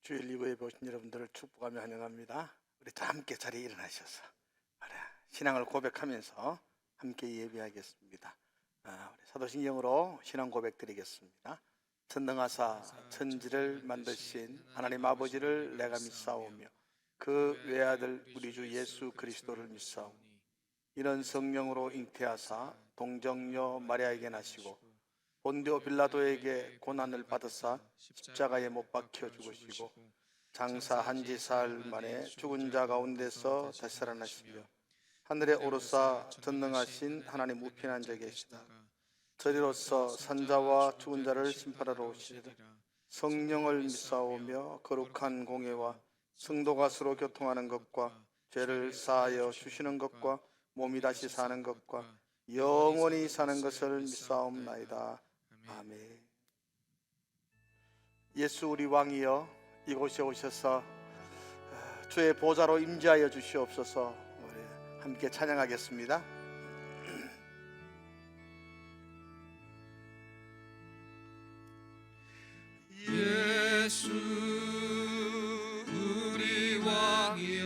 주일 리브에 오신 여러분들을 축복하며 환영합니다. 우리 다 함께 자리에 일어나셔서 신앙을 고백하면서 함께 예배하겠습니다. 우리 사도신경으로 신앙 고백 드리겠습니다. 전능하사 천지를 만드신 하나님 아버지를 내가 믿사오며 그 외아들 우리 주 예수 그리스도를 믿사오니 이는 성령으로 잉태하사 동정녀 마리아에게 나시고 본디오 빌라도에게 고난을 받으사 십자가에 못 박혀 죽으시고 장사한 지 사흘 만에 죽은 자 가운데서 다시 살아나시며 하늘에 오르사 전능하신 하나님 우편에 앉아 계시다. 저리로서 산자와 죽은 자를 심판하러 오시리라. 성령을 믿사오며 거룩한 공예와 성도가 서로 교통하는 것과 죄를 사하여 주시는 것과 몸이 다시 사는 것과 영원히 사는 것을 믿사옵나이다. 아멘. 예수 우리 왕이여 이곳에 오셔서 주의 보좌로 임재하여 주시옵소서. 우리 함께 찬양하겠습니다. 예수 우리 왕이여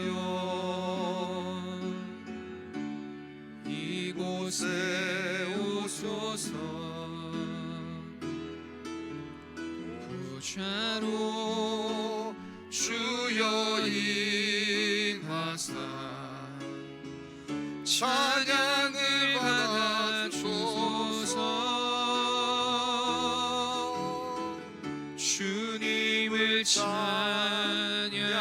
이곳에 오소서. 보좌로 주여 임하사 찬양을 받아 주소서. 주님을 찬양하오니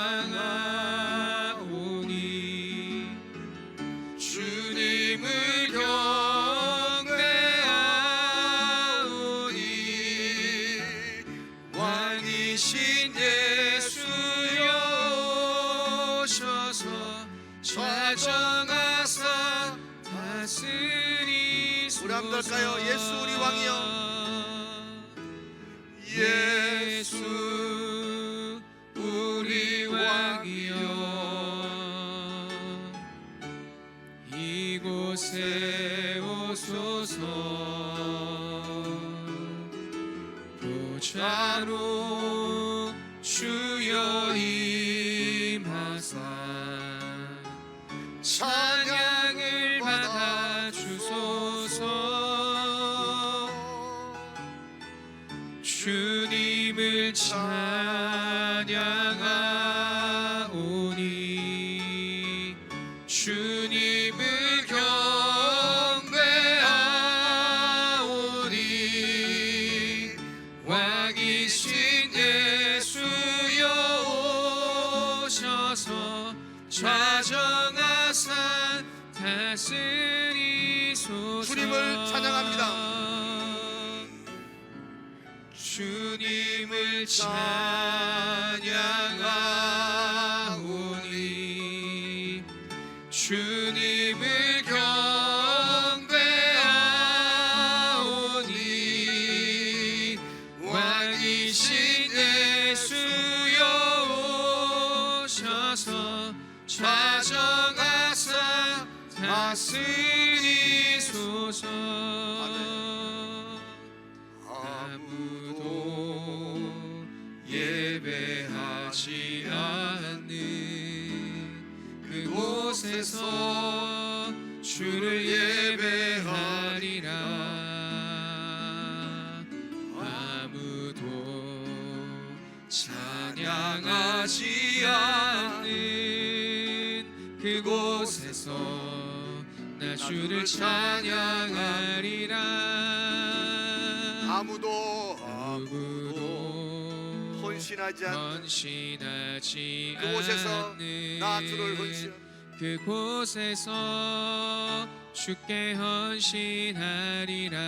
주님을 경배하오니 왕이신 예수여 오셔서 좌정하사 다스리소서. 우리 한번 할까요? 예수 우리 왕이여 예수 우리 왕이여 이곳에 오소서. 보좌로 주여 임하사 찬양을 받아 주소서. 주님을 찬양하오니 주님을 경배하오니 왕이신 예수여 오셔서 좌정하사 다스리소서. 주님을 찬양합니다. 주님을 찬양하오니 주님을 경배하오니 왕이신 예수여 오셔서 좌정하사 다스리소서. 아무도 예배하지 않는 그곳에서 주를 예배하리라. 아무도 찬양하지 않는 그곳에서 나 주를 찬양하리라. 아무도 헌신하지 그곳에서 않는 나 주를 그곳에서 주께 헌신하리라.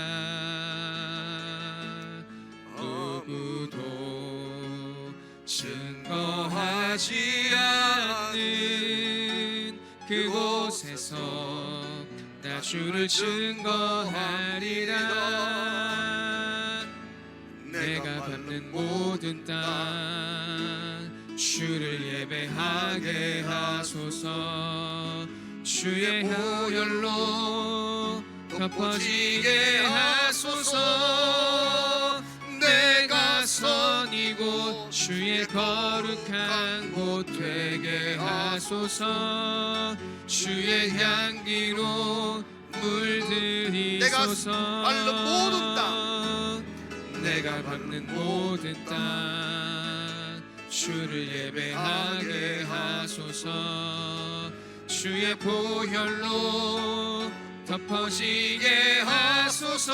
누구도 증거하지 않는 그곳에서 나 주를 증거하리라. 내가 밟는 모든 땅 주를 예배하게 하소서. 주의 보혈로 덮어지게 하소서. 내가 선 이곳 주의 주의 거룩한 곳 되게 하소서. 주의 향기로 물들이소서. 내가 밟는 모든 땅 주를 예배하게 하소서. 주의 보혈로 덮어지게 하소서.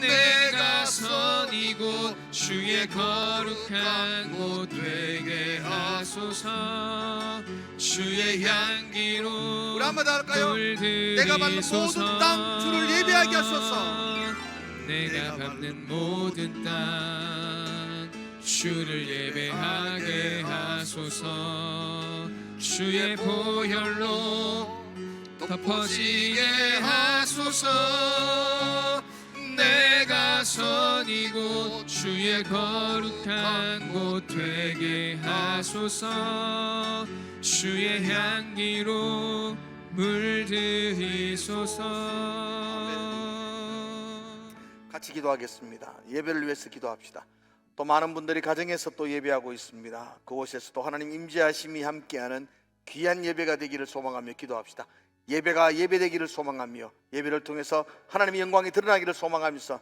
내가 선 이곳 주의 거룩한 곳 되게 하소서. 주의 향기로 우리 한번 더 할까요? 내가 밟는 모든 땅 주를 예배하게 하소서. 내가 밟는 모든 땅 주를 예배하게 하소서. 주의 보혈로 덮어지게 하소서. 내가 선 이곳 주의 거룩한 곳 되게 하소서. 주의 향기로 물들이소서. 같이 기도하겠습니다. 예배를 위해서 기도합시다. 또 많은 분들이 가정에서 또 예배하고 있습니다. 그곳에서 또 하나님 임재하심이 함께하는 귀한 예배가 되기를 소망하며 기도합시다. 예배가 예배되기를 소망하며 예배를 통해서 하나님의 영광이 드러나기를 소망하면서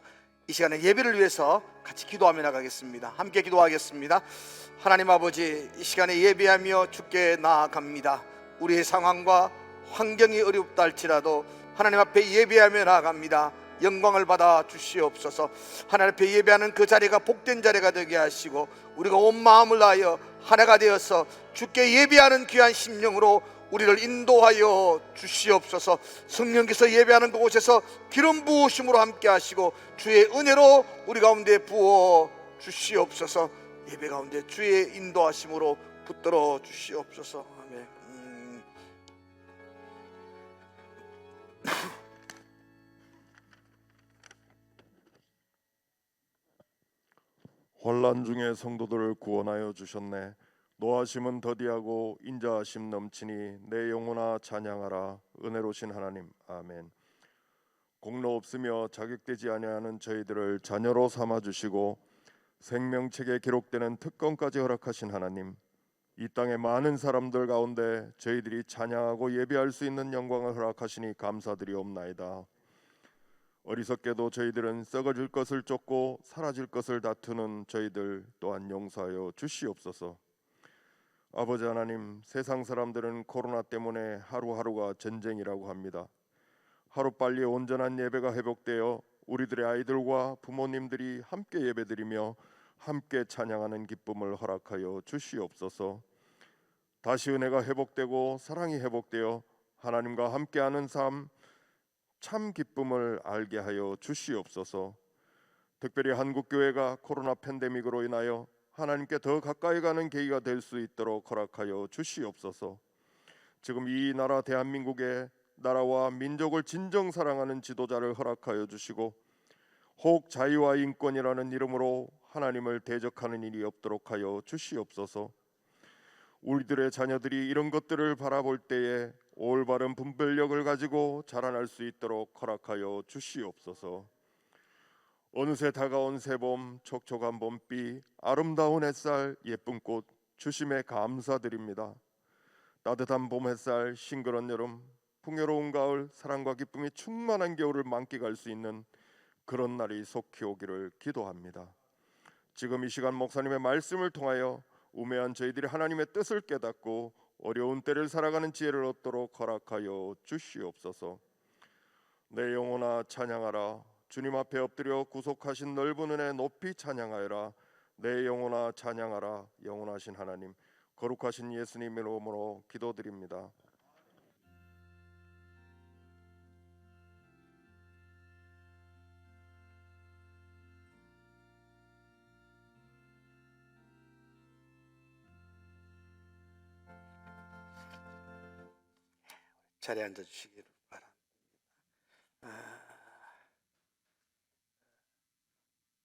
이 시간에 예배를 위해서 같이 기도하며 나가겠습니다. 함께 기도하겠습니다. 하나님 아버지, 이 시간에 예배하며 주께 나아갑니다. 우리의 상황과 환경이 어렵다 할지라도 하나님 앞에 예배하며 나아갑니다. 영광을 받아 주시옵소서. 하나님 앞에 예배하는 그 자리가 복된 자리가 되게 하시고 우리가 온 마음을 다하여 하나가 되어서 주께 예배하는 귀한 심령으로 우리를 인도하여 주시옵소서. 성령께서 예배하는 그곳에서 기름 부으심으로 함께 하시고 주의 은혜로 우리 가운데 부어 주시옵소서. 예배 가운데 주의 인도하심으로 붙들어 주시옵소서. 아멘. 환난 중에 성도들을 구원하여 주셨네. 노하심은 더디하고 인자하심 넘치니 내 영혼아 찬양하라. 은혜로신 하나님, 아멘. 공로 없으며 자격되지 아니하는 저희들을 자녀로 삼아 주시고 생명책에 기록되는 특권까지 허락하신 하나님, 이 땅의 많은 사람들 가운데 저희들이 찬양하고 예배할 수 있는 영광을 허락하시니 감사드리옵나이다. 어리석게도 저희들은 썩어질 것을 쫓고 사라질 것을 다투는 저희들 또한 용서하여 주시옵소서. 아버지 하나님, 세상 사람들은 코로나 때문에 하루하루가 전쟁이라고 합니다. 하루빨리 온전한 예배가 회복되어 우리들의 아이들과 부모님들이 함께 예배드리며 함께 찬양하는 기쁨을 허락하여 주시옵소서. 다시 은혜가 회복되고 사랑이 회복되어 하나님과 함께하는 삶, 참 기쁨을 알게 하여 주시옵소서. 특별히 한국교회가 코로나 팬데믹으로 인하여 하나님께 더 가까이 가는 계기가 될 수 있도록 허락하여 주시옵소서. 지금 이 나라 대한민국의 나라와 민족을 진정 사랑하는 지도자를 허락하여 주시고 혹 자유와 인권이라는 이름으로 하나님을 대적하는 일이 없도록 하여 주시옵소서. 우리들의 자녀들이 이런 것들을 바라볼 때에 올바른 분별력을 가지고 자라날 수 있도록 허락하여 주시옵소서. 어느새 다가온 새봄, 촉촉한 봄비, 아름다운 햇살, 예쁜 꽃 주심에 감사드립니다. 따뜻한 봄 햇살, 싱그런 여름, 풍요로운 가을, 사랑과 기쁨이 충만한 겨울을 만끽할 수 있는 그런 날이 속히 오기를 기도합니다. 지금 이 시간 목사님의 말씀을 통하여 우매한 저희들이 하나님의 뜻을 깨닫고 어려운 때를 살아가는 지혜를 얻도록 허락하여 주시옵소서. 내 영혼아 찬양하라. 주님 앞에 엎드려 구속하신 넓은 은혜 높이 찬양하여라. 내 영혼아 찬양하라. 영원하신 하나님, 거룩하신 예수님의 이름으로 기도드립니다. 자리에 앉아 주시기를 바랍니다.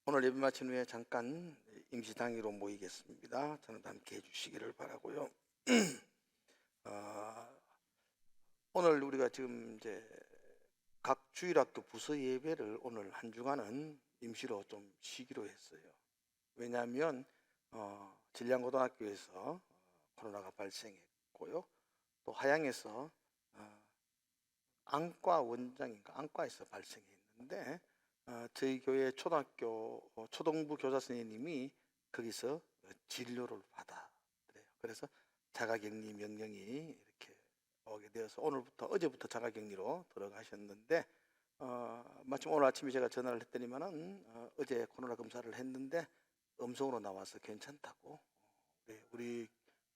오늘 예배 마친 후에 잠깐 임시당회로 모이겠습니다. 저는 함께 해주시기를 바라고요. 오늘 우리가 지금 이제 각 주일학교 부서 예배를 오늘 한 주간은 임시로 좀 쉬기로 했어요. 왜냐하면 진량고등학교에서 코로나가 발생했고요. 또 하양에서 안과 원장인가 안과에서 발생했는데 저희 교회 초등학교 초등부 교사 선생님이 거기서 진료를 받아들여요. 그래서 자가격리 명령이 이렇게 오게 되어서 어제부터 자가격리로 들어가셨는데 마침 오늘 아침에 제가 전화를 했더니만은 어제 코로나 검사를 했는데 음성으로 나와서 괜찮다고 우리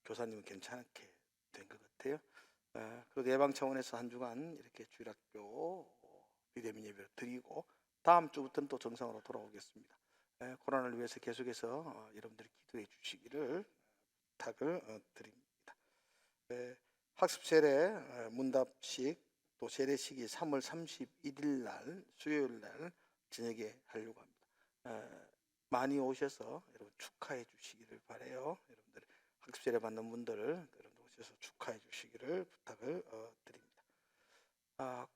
교사님은 괜찮게 된 것 같아요. 그리고 예방 차원에서 한 주간 이렇게 주일학교 비대면 예배를 드리고 다음 주부터는 또 정상으로 돌아오겠습니다. 코로나를 위해서 계속해서 여러분들이 기도해 주시기를 부탁을 드립니다. 학습 세례 문답식 또 세례식이 3월 31일 날 수요일 날 저녁에 하려고 합니다. 많이 오셔서 여러분 축하해 주시기를 바라요. 여러분들 학습 세례 받는 분들 여러분 오셔서 축하해 주시기를 부탁을 드립니다.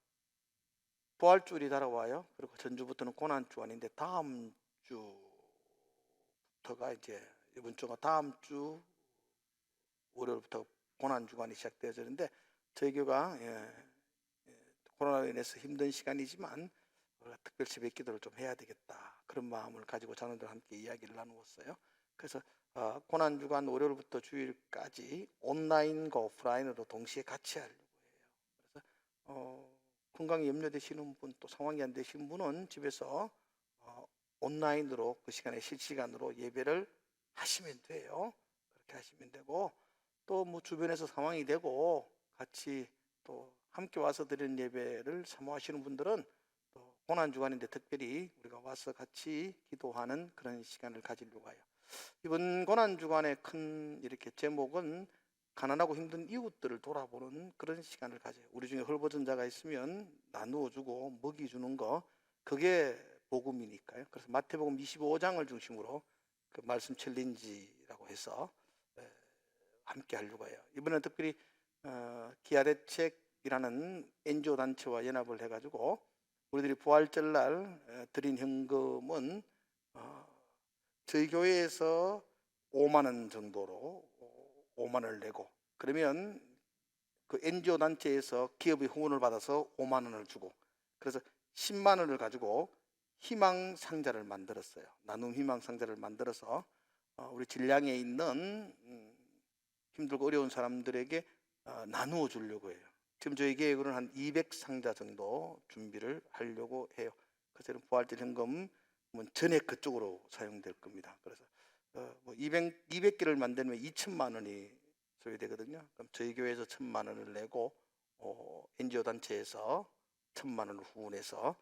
부활주일이 달아와요. 그리고 전주부터는 고난주간인데 다음 주부터가 이제 이번 주가 다음 주 월요일부터 고난주간이 시작되어지는데 저희 교가 코로나로 인해서 힘든 시간이지만 우리가 특별시 뵙기도를 좀 해야 되겠다 그런 마음을 가지고 자녀들과 함께 이야기를 나누었어요. 그래서 고난주간 월요일부터 주일까지 온라인과 오프라인으로 동시에 같이 하려고 해요. 그래서 건강이 염려되시는 분 또 상황이 안 되시는 분은 집에서 온라인으로 그 시간에 실시간으로 예배를 하시면 돼요. 그렇게 하시면 되고 또 뭐 주변에서 상황이 되고 같이 또 함께 와서 드리는 예배를 사모하시는 분들은 또 고난주간인데 특별히 우리가 와서 같이 기도하는 그런 시간을 가지려고 해요. 이번 고난주간의 큰 이렇게 제목은 가난하고 힘든 이웃들을 돌아보는 그런 시간을 가져요. 우리 중에 헐벗은 자가 있으면 나누어주고 먹이주는 거 그게 복음이니까요. 그래서 마태복음 25장을 중심으로 그 말씀 챌린지라고 해서 함께 하려고 해요. 이번에는 특별히 기아대책이라는 NGO 단체와 연합을 해가지고 우리들이 부활절날 드린 현금은 저희 교회에서 5만 원 정도로 5만 원을 내고 그러면 그 NGO 단체에서 기업의 후원을 받아서 5만 원을 주고 그래서 10만 원을 가지고 희망 상자를 만들었어요. 나눔 희망 상자를 만들어서 우리 진량에 있는 힘들고 어려운 사람들에게 나누어 주려고 해요. 지금 저희 계획으로는 한 200상자 정도 준비를 하려고 해요. 그래서 부활절 현금은 전액 그쪽으로 사용될 겁니다. 그래서 200개를 만들면 2천만 원이 소요되거든요. 그럼 저희 교회에서 1,000만 원을 내고 NGO 단체에서 1,000만 원을 후원해서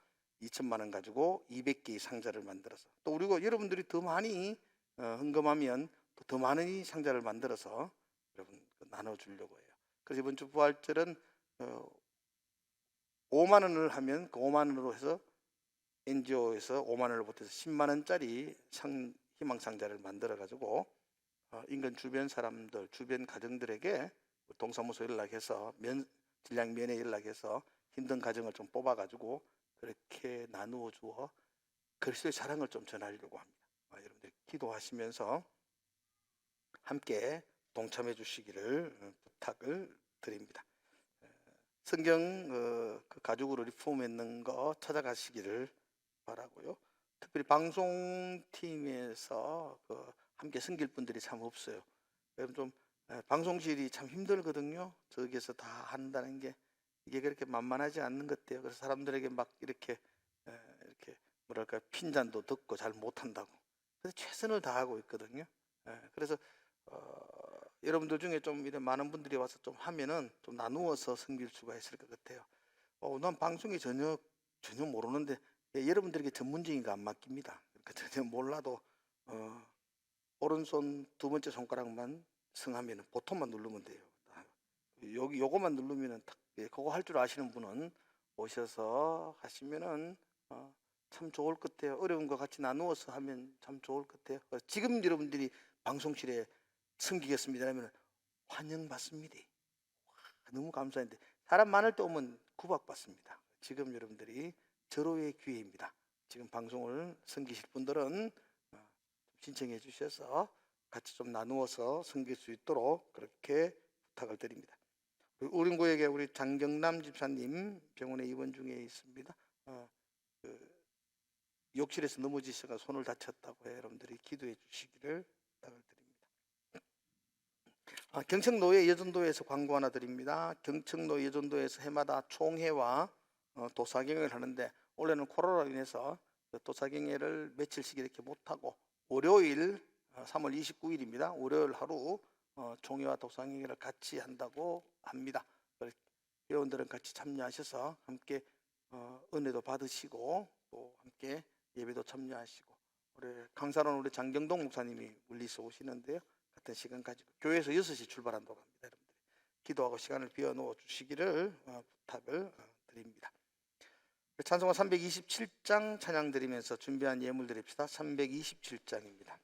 2천만 원 가지고 200개의 상자를 만들어서 또 우리가 여러분들이 더 많이 헌금하면 또 더 많은 상자를 만들어서 여러분 나눠주려고 해요. 그래서 이번 주 부활절은 5만 원을 하면 그 5만 원으로 해서 NGO에서 5만 원을 보태서 10만 원짜리 희망 상자를 만들어 가지고 인근 주변 사람들, 주변 가정들에게 동사무소 연락해서 진량 면에 연락해서 힘든 가정을 좀 뽑아 가지고 그렇게 나누어 주어 그리스도의 사랑을 좀 전하려고 합니다. 여러분들 기도하시면서 함께 동참해 주시기를 부탁을 드립니다. 성경 그 가죽으로 리폼했는 거 찾아가시기를 바라고요. 특별히 방송팀에서 함께 섬길 분들이 참 없어요. 여러분 좀 방송실이 참 힘들거든요. 저기에서 다 한다는 게 이게 그렇게 만만하지 않는 것 같아요. 그래서 사람들에게 막 이렇게 뭐랄까 핀잔도 듣고 잘 못한다고. 그래서 최선을 다하고 있거든요. 그래서 여러분들 중에 좀 이런 많은 분들이 와서 좀 하면은 좀 나누어서 섬길 수가 있을 것 같아요. 난 방송이 전혀 모르는데 여러분들에게 전문적인 거 안 맡깁니다. 그러니까 전혀 몰라도 오른손 두 번째 손가락만 성하면 보통만 누르면 돼요. 여기 요거만 누르면은 그거 할 줄 아시는 분은 오셔서 하시면은 참 좋을 것 같아요. 어려운 거 같이 나누어서 하면 참 좋을 것 같아요. 지금 여러분들이 방송실에 섬기겠습니다 하면 환영받습니다. 너무 감사한데 사람 많을 때 오면 구박받습니다. 지금 여러분들이 절호의 기회입니다. 지금 방송을 섬기실 분들은 신청해 주셔서 같이 좀 나누어서 섬길 수 있도록 그렇게 부탁을 드립니다. 우린고에게 우리 장경남 집사님 병원에 입원 중에 있습니다. 욕실에서 넘어지셔서 손을 다쳤다고 해 여러분들이 기도해 주시기를 부탁을 드립니다. 경청노예 여전도에서 광고 하나 드립니다. 경청노예 여전도에서 해마다 총회와 도사경회를 하는데 올해는 코로나로 인해서 도사경회를 며칠씩 이렇게 못하고 월요일 3월 29일입니다. 월요일 하루 총회와 도사경회를 같이 한다고 합니다. 회원들은 같이 참여하셔서 함께 은혜도 받으시고 또 함께 예배도 참여하시고 우리 강사로는 우리 장경동 목사님이 물리서 오시는데요. 같은 시간 가지고 교회에서 6시 출발한다고 합니다. 여러분들 기도하고 시간을 비워놓아 주시기를 부탁을 드립니다. 찬송가 327장 찬양 드리면서 준비한 예물 드립시다. 327장입니다.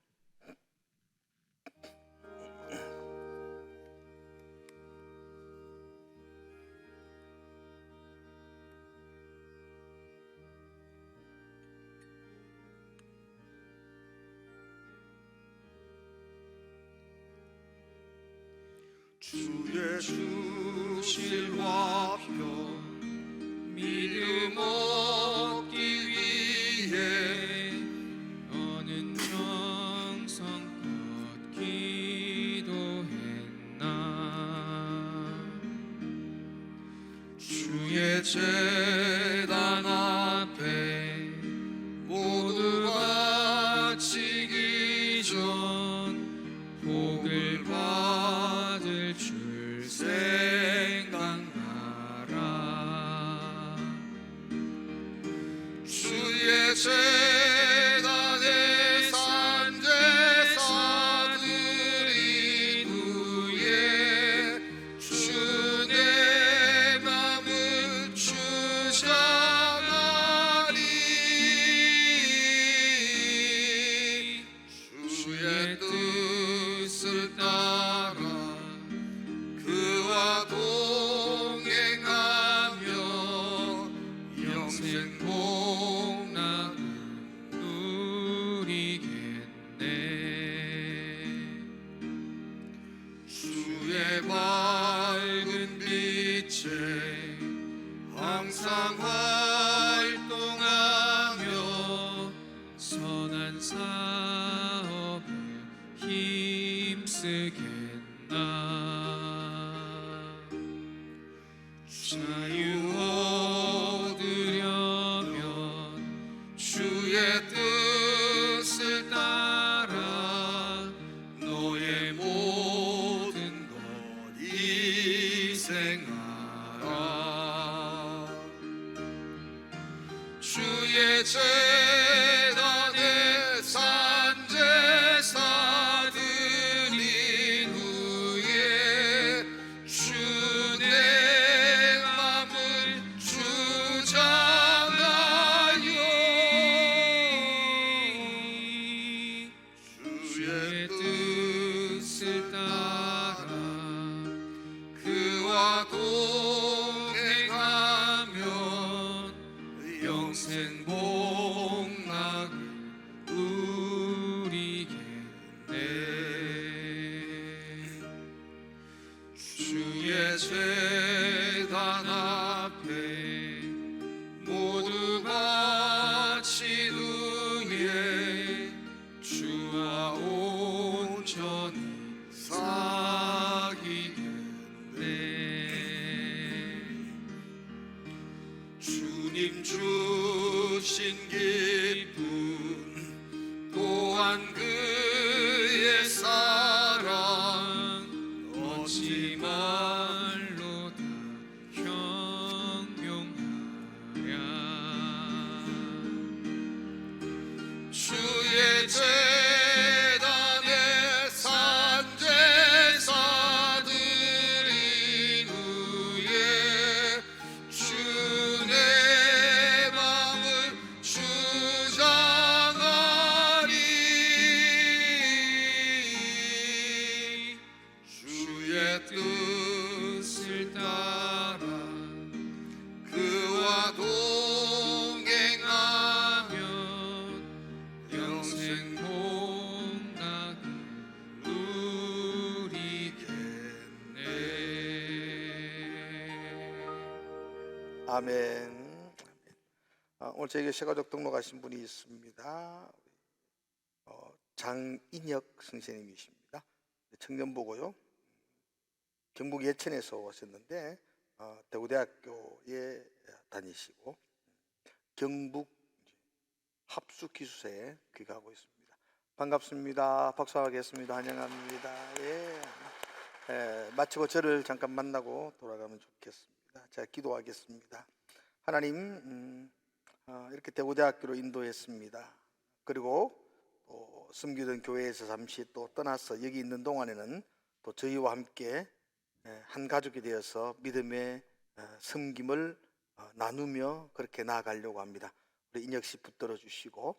주의 주실 화평 믿음 얻기 위해 어느 정성껏 기도했나. 주의 제단 앞에 모두 바치기 전 복을 받을 줄 생각나라. 주의 제단에 산제사들이 후에 주의 맘을 주장하리. 주의 뜻을 따라 그와 동행하며 영생 복락을 누리겠네. 주의 밝은 빛에 항상 활동하며 선한 사업에 힘쓰겠나. 자유 얻으려면 주의 뜻을 따라 너의 모든 것 희생하라. 주의 제단에 산제사들이 후에 주의 맘을 주장하여 주의 뜻을 따라 그와 동행하면 영생 복락을 누리겠네. 주의 제단 앞에 모두 바친 후에 주와 온전히 사귀겠네. 주님 주신 기쁨 또한 그의 사랑 어찌 말로 다 형용하랴. 주의 제단에 산제사들이 후에 주의 맘을 주장하리. 아멘. 오늘 저에게 새가족 등록하신 분이 있습니다. 장인혁 선생님이십니다. 청년보고요. 경북 예천에서 오셨는데 대구대학교에 다니시고 경북 합수기술사에 귀가하고 있습니다. 반갑습니다. 박수하겠습니다. 환영합니다. 마치고 저를 잠깐 만나고 돌아가면 좋겠습니다. 제가 기도하겠습니다. 하나님, 이렇게 대구대학교로 인도했습니다. 그리고 또 섬기던 교회에서 잠시 또 떠나서 여기 있는 동안에는 또 저희와 함께 한 가족이 되어서 믿음의 섬김을 나누며 그렇게 나아가려고 합니다. 우리 인혁 씨 붙들어 주시고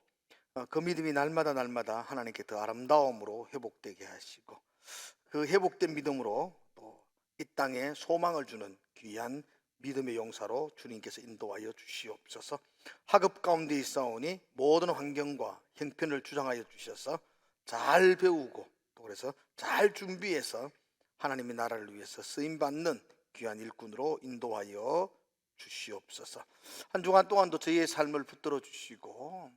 그 믿음이 날마다 하나님께 더 아름다움으로 회복되게 하시고 그 회복된 믿음으로 또 이 땅에 소망을 주는 귀한 믿음의 용사로 주님께서 인도하여 주시옵소서. 학업 가운데 있사오니 모든 환경과 형편을 주장하여 주셔서 잘 배우고 또 그래서 잘 준비해서 하나님의 나라를 위해서 쓰임받는 귀한 일꾼으로 인도하여 주시옵소서. 한 주간 동안도 저희의 삶을 붙들어 주시고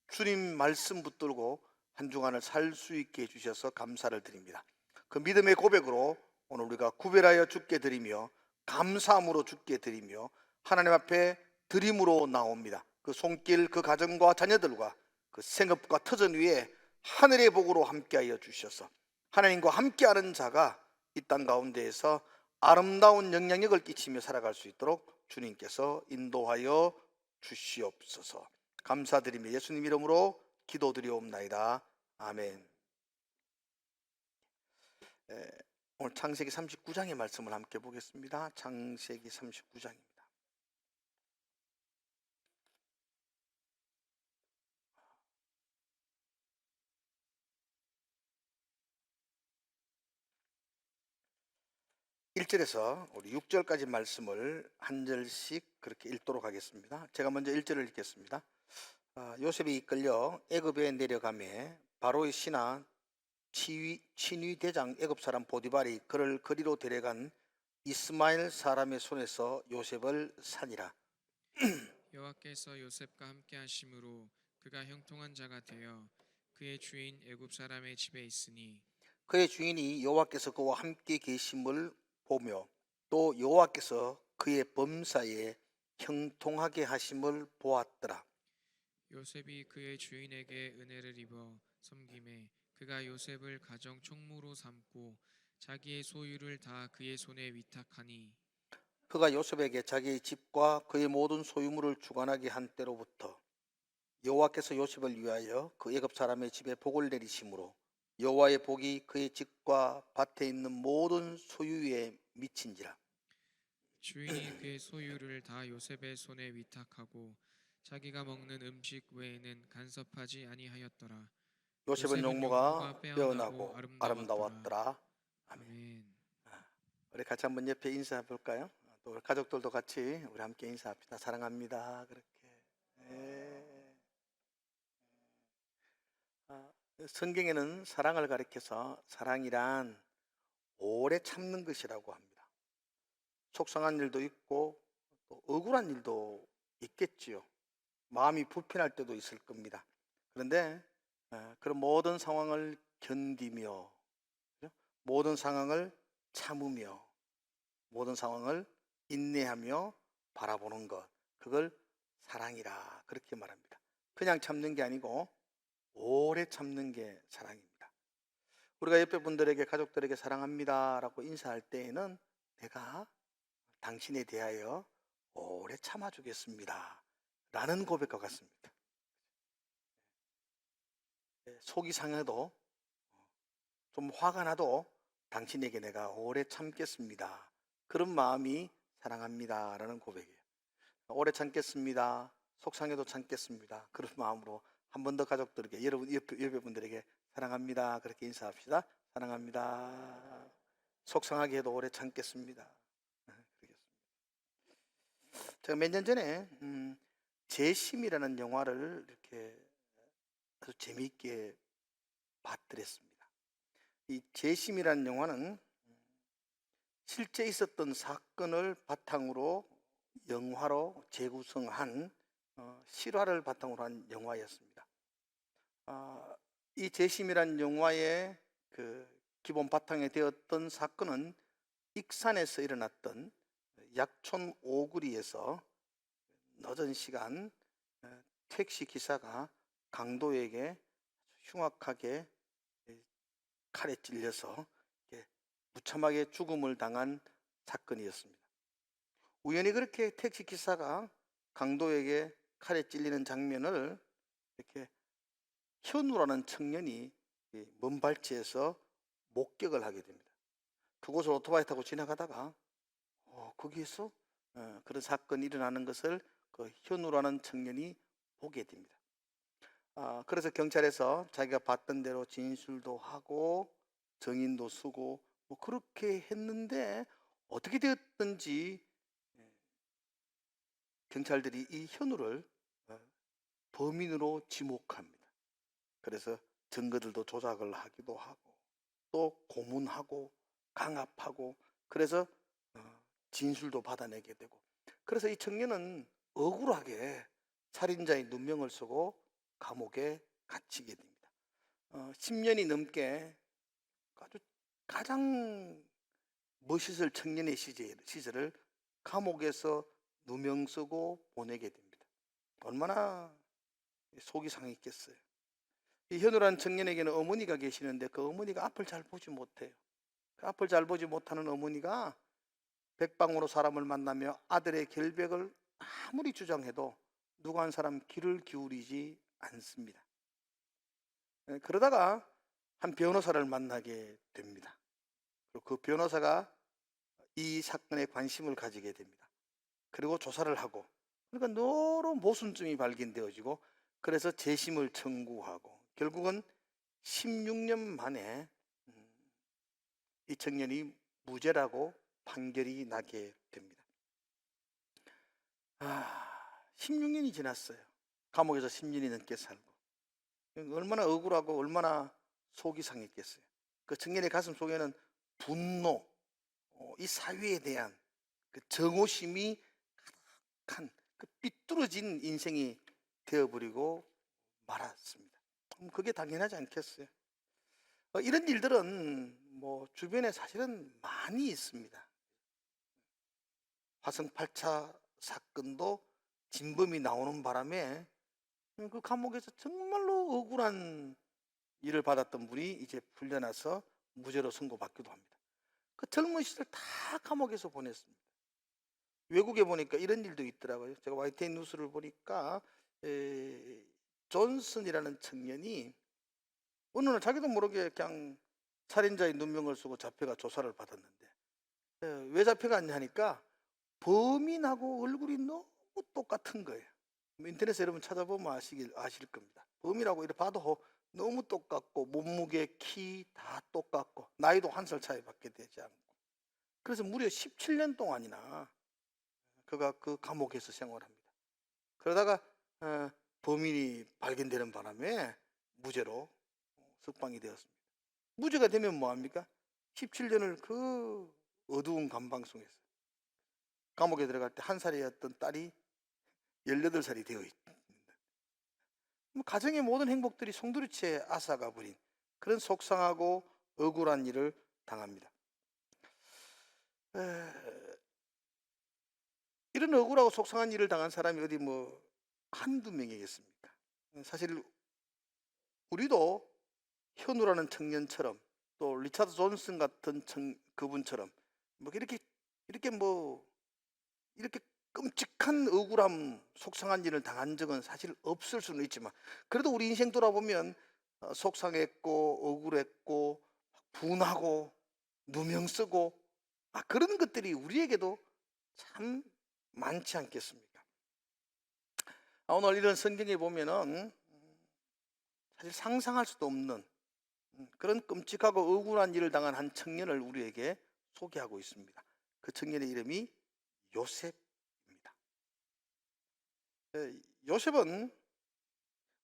주님 말씀 붙들고 한 주간을 살 수 있게 해주셔서 감사를 드립니다. 그 믿음의 고백으로 오늘 우리가 구별하여 주께 드리며 감사함으로 주께 드리며 하나님 앞에 드림으로 나옵니다. 그 손길 그 가정과 자녀들과 그 생업과 터전 위에 하늘의 복으로 함께하여 주셔서 하나님과 함께하는 자가 이 땅 가운데에서 아름다운 영향력을 끼치며 살아갈 수 있도록 주님께서 인도하여 주시옵소서. 감사드리며 예수님 이름으로 기도드리옵나이다. 아멘. 오늘 창세기 39장의 말씀을 함께 보겠습니다. 창세기 39장입니다. (1절에서) 우리 (6절까지) 말씀을 한 절씩 그렇게 읽도록 하겠습니다. 제가 먼저 (1절을) 읽겠습니다. 요셉이 이끌려 애굽에 내려가매 바로의 신하 친위 대장 애굽 사람 보디발이 그를 거리로 데려간 이스마엘 사람의 손에서 요셉을 산이라. 여호와께서 요셉과 함께 하심으로 그가 형통한 자가 되어 그의 주인 애굽 사람의 집에 있으니 그의 주인이 여호와께서 그와 함께 계심을 보며 또 여호와께서 그의 범사에 형통하게 하심을 보았더라. 요셉이 그의 주인에게 은혜를 입어 섬김에 그가 요셉을 가정 총무로 삼고 자기의 소유를 다 그의 손에 위탁하니 그가 요셉에게 자기의 집과 그의 모든 소유물을 주관하게 한 때로부터 여호와께서 요셉을 위하여 그 애굽 사람의 집에 복을 내리심으로 여호와의 복이 그의 집과 밭에 있는 모든 소유에 미친지라. 주인이 그의 소유를 다 요셉의 손에 위탁하고 자기가 먹는 음식 외에는 간섭하지 아니하였더라. 요셉은 용모가 빼어나고 아름다웠더라. 아멘. 아멘. 우리 같이 한번 옆에 인사해 볼까요? 또 우리 가족들도 같이 우리 함께 인사합시다. 사랑합니다. 그렇게. 성경에는 사랑을 가리켜서 사랑이란 오래 참는 것이라고 합니다. 속상한 일도 있고 또 억울한 일도 있겠지요. 마음이 불편할 때도 있을 겁니다. 그런데 그런 모든 상황을 견디며 모든 상황을 참으며 모든 상황을 인내하며 바라보는 것, 그걸 사랑이라 그렇게 말합니다. 그냥 참는 게 아니고 오래 참는 게 사랑입니다. 우리가 옆에 분들에게 가족들에게 사랑합니다 라고 인사할 때에는 내가 당신에 대하여 오래 참아주겠습니다 라는 고백과 같습니다. 속이 상해도 좀 화가 나도 당신에게 내가 오래 참겠습니다. 그런 마음이 사랑합니다 라는 고백이에요. 오래 참겠습니다. 속상해도 참겠습니다. 그런 마음으로 한 번 더 가족들에게 여러분 옆에 분들에게 사랑합니다 그렇게 인사합시다. 사랑합니다. 속상하게 해도 오래 참겠습니다. 제가 몇 년 전에 재심이라는 영화를 이렇게 아주 재미있게 봤더랬습니다. 이 재심이라는 영화는 실제 있었던 사건을 바탕으로 영화로 재구성한 실화를 바탕으로 한 영화였습니다. 이 재심이란 영화의 그 기본 바탕에 되었던 사건은 익산에서 일어났던 약촌 오구리에서 늦은 시간 택시 기사가 강도에게 흉악하게 칼에 찔려서 무참하게 죽음을 당한 사건이었습니다. 우연히 그렇게 택시 기사가 강도에게 칼에 찔리는 장면을 이렇게 현우라는 청년이 먼 발치에서 목격을 하게 됩니다. 그곳을 오토바이 타고 지나가다가 거기에서 그런 사건이 일어나는 것을 그 현우라는 청년이 보게 됩니다. 그래서 경찰에서 자기가 봤던 대로 진술도 하고 정인도 쓰고 뭐 그렇게 했는데 어떻게 되었든지 경찰들이 이 현우를 범인으로 지목합니다. 그래서 증거들도 조작을 하기도 하고 또 고문하고 강압하고 그래서 진술도 받아내게 되고 그래서 이 청년은 억울하게 살인자의 누명을 쓰고 감옥에 갇히게 됩니다. 10년이 넘게 아주 가장 멋있을 청년의 시절을 감옥에서 누명 쓰고 보내게 됩니다. 얼마나 속이 상했겠어요. 이 현우라는 청년에게는 어머니가 계시는데 그 어머니가 앞을 잘 보지 못해요. 그 앞을 잘 보지 못하는 어머니가 백방으로 사람을 만나며 아들의 결백을 아무리 주장해도 누구 한 사람 귀를 기울이지 않습니다. 그러다가 한 변호사를 만나게 됩니다. 그리고 그 변호사가 이 사건에 관심을 가지게 됩니다. 그리고 조사를 하고 그러니까 여러 모순점이 발견되어지고 그래서 재심을 청구하고 결국은 16년 만에 이 청년이 무죄라고 판결이 나게 됩니다. 16년이 지났어요. 감옥에서 10년이 넘게 살고 얼마나 억울하고 얼마나 속이 상했겠어요. 그 청년의 가슴 속에는 분노, 이 사회에 대한 그 정오심이 가득한 그 삐뚤어진 인생이 되어버리고 말았습니다. 그게 당연하지 않겠어요? 이런 일들은 뭐 주변에 사실은 많이 있습니다. 화성 8차 사건도 진범이 나오는 바람에 그 감옥에서 정말로 억울한 일을 받았던 분이 이제 풀려나서 무죄로 선고받기도 합니다. 그 젊은 시절 다 감옥에서 보냈습니다. 외국에 보니까 이런 일도 있더라고요. 제가 YTN 뉴스를 보니까 존슨이라는 청년이 어느 날 자기도 모르게 그냥 살인자의 누명을 쓰고 잡혀가 조사를 받았는데 왜 잡혀갔냐 하니까 범인하고 얼굴이 너무 똑같은 거예요. 인터넷에 여러분 찾아보면 아실 겁니다. 범인하고 이렇게 봐도 너무 똑같고 몸무게, 키 다 똑같고 나이도 1살 차이밖에 되지 않고 그래서 무려 17년 동안이나 그가 그 감옥에서 생활합니다. 그러다가 범인이 발견되는 바람에 무죄로 석방이 되었습니다. 무죄가 되면 뭐합니까? 17년을 그 어두운 감방 속에서 감옥에 들어갈 때 1살이었던 딸이 18살이 되어 있습니다. 가정의 모든 행복들이 송두리째 앗아가 버린 그런 속상하고 억울한 일을 당합니다. 이런 억울하고 속상한 일을 당한 사람이 어디 뭐 한두 명이겠습니까? 사실 우리도 현우라는 청년처럼 또 리차드 존슨 같은 그분처럼 뭐 이렇게 끔찍한 억울함, 속상한 일을 당한 적은 사실 없을 수는 있지만 그래도 우리 인생 돌아보면 속상했고 억울했고 분하고 누명 쓰고 그런 것들이 우리에게도 참 많지 않겠습니까? 오늘 이런 성경에 보면은 사실 상상할 수도 없는 그런 끔찍하고 억울한 일을 당한 한 청년을 우리에게 소개하고 있습니다. 그 청년의 이름이 요셉입니다. 요셉은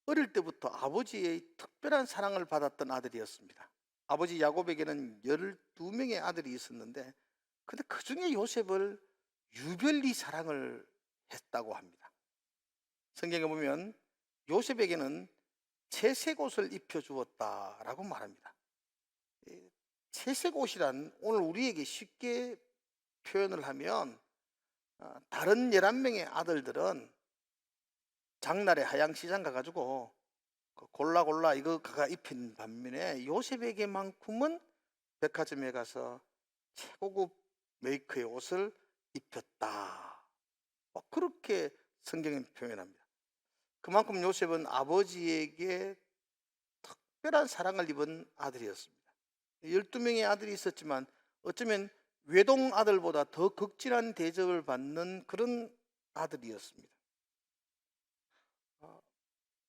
어릴 때부터 아버지의 특별한 사랑을 받았던 아들이었습니다. 아버지 야곱에게는 12명의 아들이 있었는데 근데 그 중에 요셉을 유별리 사랑을 했다고 합니다. 성경에 보면 요셉에게는 채색 옷을 입혀주었다라고 말합니다. 채색 옷이란 오늘 우리에게 쉽게 표현을 하면 다른 11명의 아들들은 장날에 하양시장 가가지고 골라 이거 가가 입힌 반면에 요셉에게만큼은 백화점에 가서 최고급 메이커의 옷을 입혔다. 그렇게 성경은 표현합니다. 그만큼 요셉은 아버지에게 특별한 사랑을 입은 아들이었습니다. 12명의 아들이 있었지만 어쩌면 외동 아들보다 더 극진한 대접을 받는 그런 아들이었습니다.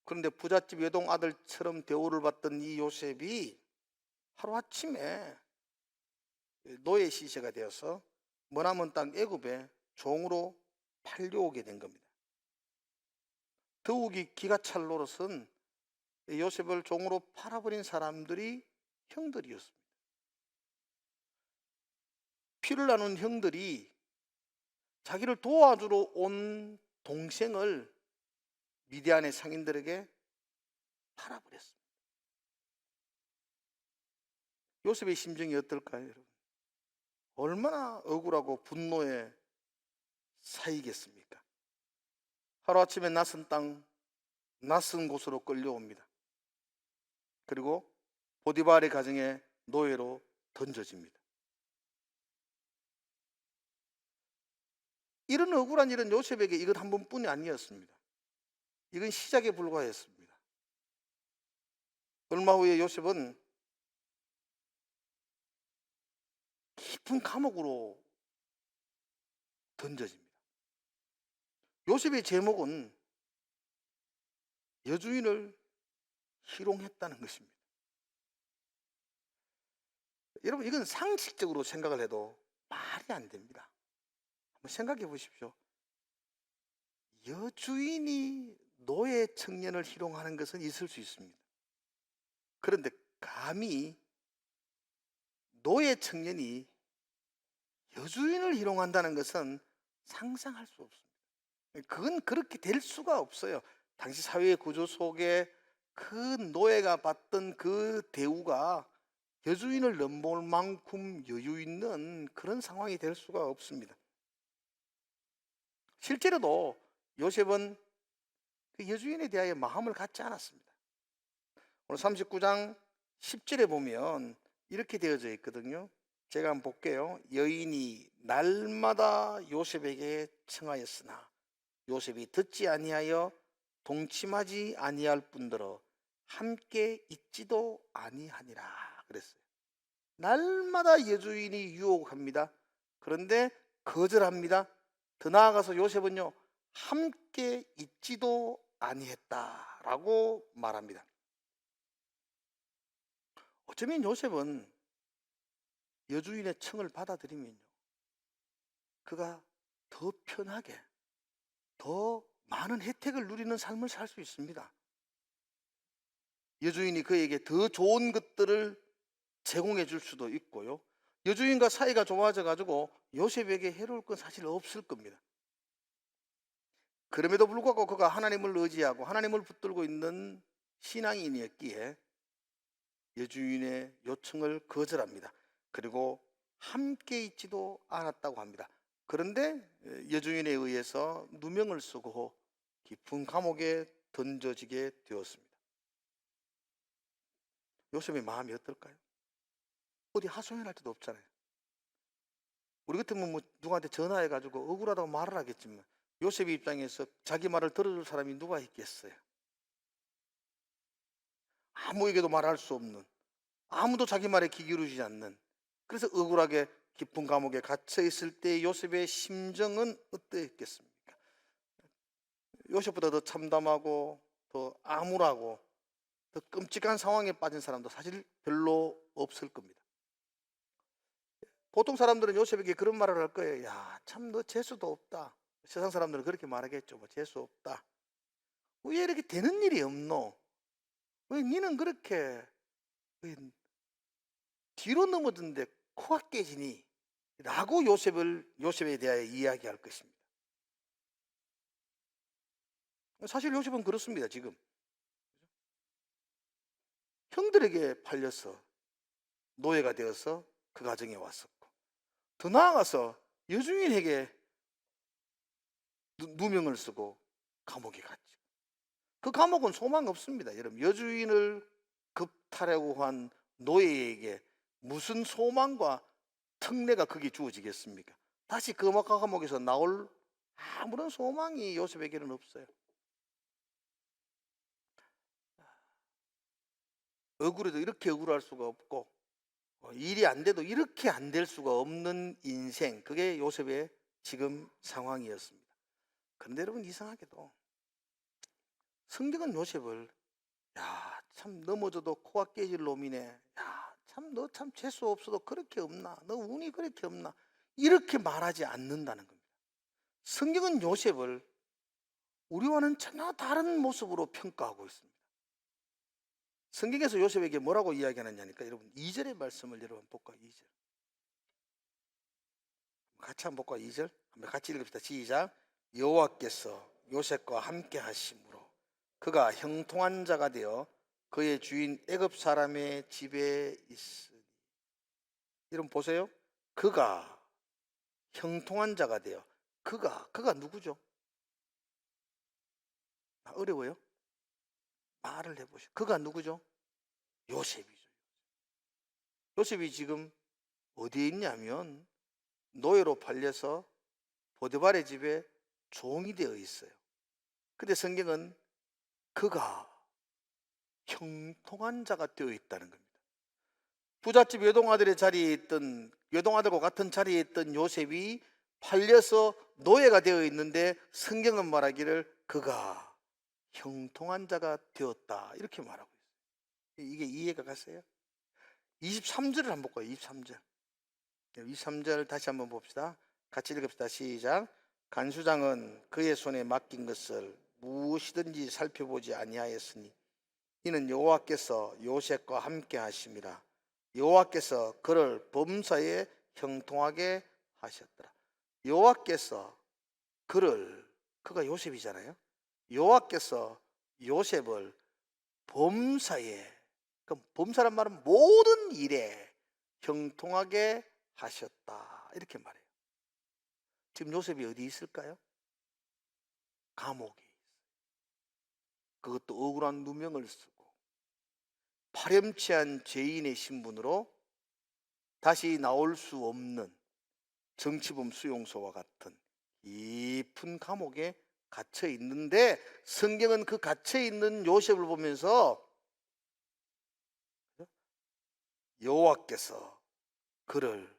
그런데 부잣집 외동 아들처럼 대우를 받던 이 요셉이 하루아침에 노예 시세가 되어서 머나먼 땅 애굽에 종으로 팔려오게 된 겁니다. 더욱이 기가 찰 노릇은 요셉을 종으로 팔아버린 사람들이 형들이었습니다. 피를 나눈 형들이 자기를 도와주러 온 동생을 미디안의 상인들에게 팔아버렸습니다. 요셉의 심정이 어떨까요, 여러분? 얼마나 억울하고 분노에 쌓이겠습니까? 하루아침에 낯선 땅, 낯선 곳으로 끌려옵니다. 그리고 보디발의 가정에 노예로 던져집니다. 이런 억울한 일은 요셉에게 이것 한 번뿐이 아니었습니다. 이건 시작에 불과했습니다. 얼마 후에 요셉은 깊은 감옥으로 던져집니다. 요셉의 제목은 여주인을 희롱했다는 것입니다. 여러분, 이건 상식적으로 생각을 해도 말이 안 됩니다. 한번 생각해 보십시오. 여주인이 노예 청년을 희롱하는 것은 있을 수 있습니다. 그런데 감히 노예 청년이 여주인을 희롱한다는 것은 상상할 수 없습니다. 그건 그렇게 될 수가 없어요. 당시 사회의 구조 속에 그 노예가 받던 그 대우가 여주인을 넘볼 만큼 여유 있는 그런 상황이 될 수가 없습니다. 실제로도 요셉은 그 여주인에 대하여 마음을 갖지 않았습니다. 오늘 39장 10절에 보면 이렇게 되어져 있거든요. 제가 한번 볼게요. 여인이 날마다 요셉에게 청하였으나 요셉이 듣지 아니하여 동침하지 아니할 뿐더러 함께 있지도 아니하니라 그랬어요. 날마다 여주인이 유혹합니다. 그런데 거절합니다. 더 나아가서 요셉은요, 함께 있지도 아니했다라고 말합니다. 어쩌면 요셉은 여주인의 청을 받아들이면요, 그가 더 편하게 더 많은 혜택을 누리는 삶을 살 수 있습니다. 여주인이 그에게 더 좋은 것들을 제공해 줄 수도 있고요, 여주인과 사이가 좋아져 가지고 요셉에게 해로울 건 사실 없을 겁니다. 그럼에도 불구하고 그가 하나님을 의지하고 하나님을 붙들고 있는 신앙인이었기에 여주인의 요청을 거절합니다. 그리고 함께 있지도 않았다고 합니다. 그런데 여주인에 의해서 누명을 쓰고 깊은 감옥에 던져지게 되었습니다. 요셉의 마음이 어떨까요? 어디 하소연할 데도 없잖아요. 우리 같으면 뭐 누구한테 전화해가지고 억울하다고 말을 하겠지만 요셉의 입장에서 자기 말을 들어줄 사람이 누가 있겠어요? 아무에게도 말할 수 없는, 아무도 자기 말에 귀 기울이지 않는, 그래서 억울하게 깊은 감옥에 갇혀 있을 때 요셉의 심정은 어떠했겠습니까? 요셉보다 더 참담하고 더 암울하고 더 끔찍한 상황에 빠진 사람도 사실 별로 없을 겁니다. 보통 사람들은 요셉에게 그런 말을 할 거예요. 야, 참 너 재수도 없다. 세상 사람들은 그렇게 말하겠죠. 뭐 재수 없다. 왜 이렇게 되는 일이 없노? 왜 니는 그렇게 왜 뒤로 넘어졌는데 코가 깨지니? 라고 요셉에 대하여 이야기할 것입니다. 사실 요셉은 그렇습니다. 지금 형들에게 팔려서 노예가 되어서 그 가정에 왔었고, 더 나아가서 여주인에게 누명을 쓰고 감옥에 갔죠. 그 감옥은 소망 없습니다. 여러분, 여주인을 겁탈하고 한 노예에게 무슨 소망과 특례가 거기에 주어지겠습니까? 다시 그 감옥에서 나올 아무런 소망이 요셉에게는 없어요. 억울해도 이렇게 억울할 수가 없고, 일이 안 돼도 이렇게 안 될 수가 없는 인생, 그게 요셉의 지금 상황이었습니다. 그런데 여러분, 이상하게도 성경은 요셉을 참 넘어져도 코가 깨질 놈이네, 참 너 참 재수 없어도 그렇게 없나, 너 운이 그렇게 없나, 이렇게 말하지 않는다는 겁니다. 성경은 요셉을 우리와는 전혀 다른 모습으로 평가하고 있습니다. 성경에서 요셉에게 뭐라고 이야기하느냐니까, 여러분 2절의 말씀을 여러분 볼까요? 2절 같이 한번 볼까요? 2절 한번 같이 읽읍시다. 시작. 여호와께서 요셉과 함께 하심으로 그가 형통한 자가 되어 그의 주인 애굽 사람의 집에 있으니. 여러분 보세요. 그가 형통한 자가 되어, 그가 누구죠? 어려워요? 말을 해보시오. 그가 누구죠? 요셉이죠. 요셉이 지금 어디에 있냐면 노예로 팔려서 보디발의 집에 종이 되어 있어요. 근데 성경은 그가 형통한 자가 되어 있다는 겁니다. 부잣집 외동아들의 자리에 있던, 외동아들과 같은 자리에 있던 요셉이 팔려서 노예가 되어 있는데 성경은 말하기를 그가 형통한 자가 되었다, 이렇게 말하고 있어요. 이게 이해가 갔어요? 23절을 한번 볼까요? 23절 23절 다시 한번 봅시다. 같이 읽읍시다. 시작. 간수장은 그의 손에 맡긴 것을 무엇이든지 살펴보지 아니하였으니 이는 여호와께서 요셉과 함께 하심이라. 여호와께서 그를 범사에 형통하게 하셨더라. 여호와께서 그가 요셉이잖아요. 여호와께서 요셉을 범사에, 그럼 범사란 말은 모든 일에 형통하게 하셨다, 이렇게 말해요. 지금 요셉이 어디 있을까요? 감옥에 있어요. 그것도 억울한 누명을 쓰고 파렴치한 죄인의 신분으로 다시 나올 수 없는 정치범 수용소와 같은 깊은 감옥에 갇혀 있는데, 성경은 그 갇혀 있는 요셉을 보면서 여호와께서 그를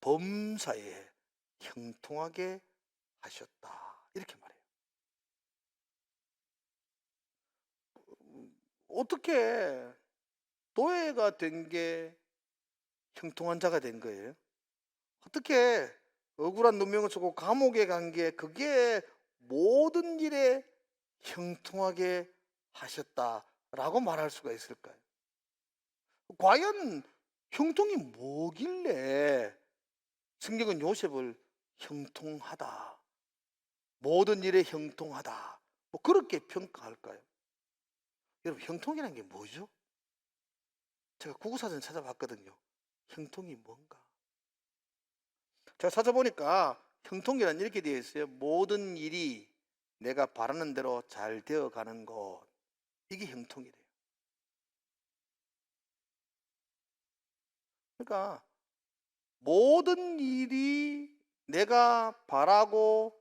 범사에 형통하게 하셨다, 이렇게 말해요. 어떻게 노예가 된 게 형통한 자가 된 거예요? 어떻게 억울한 누명을 쓰고 감옥에 간 게 그게 모든 일에 형통하게 하셨다라고 말할 수가 있을까요? 과연 형통이 뭐길래 성경은 요셉을 형통하다, 모든 일에 형통하다, 뭐 그렇게 평가할까요? 여러분, 형통이라는 게 뭐죠? 제가 국어사전 찾아봤거든요. 형통이 뭔가? 제가 찾아보니까 형통이란 이렇게 되어 있어요. 모든 일이 내가 바라는 대로 잘 되어가는 것, 이게 형통이래요. 그러니까 모든 일이 내가 바라고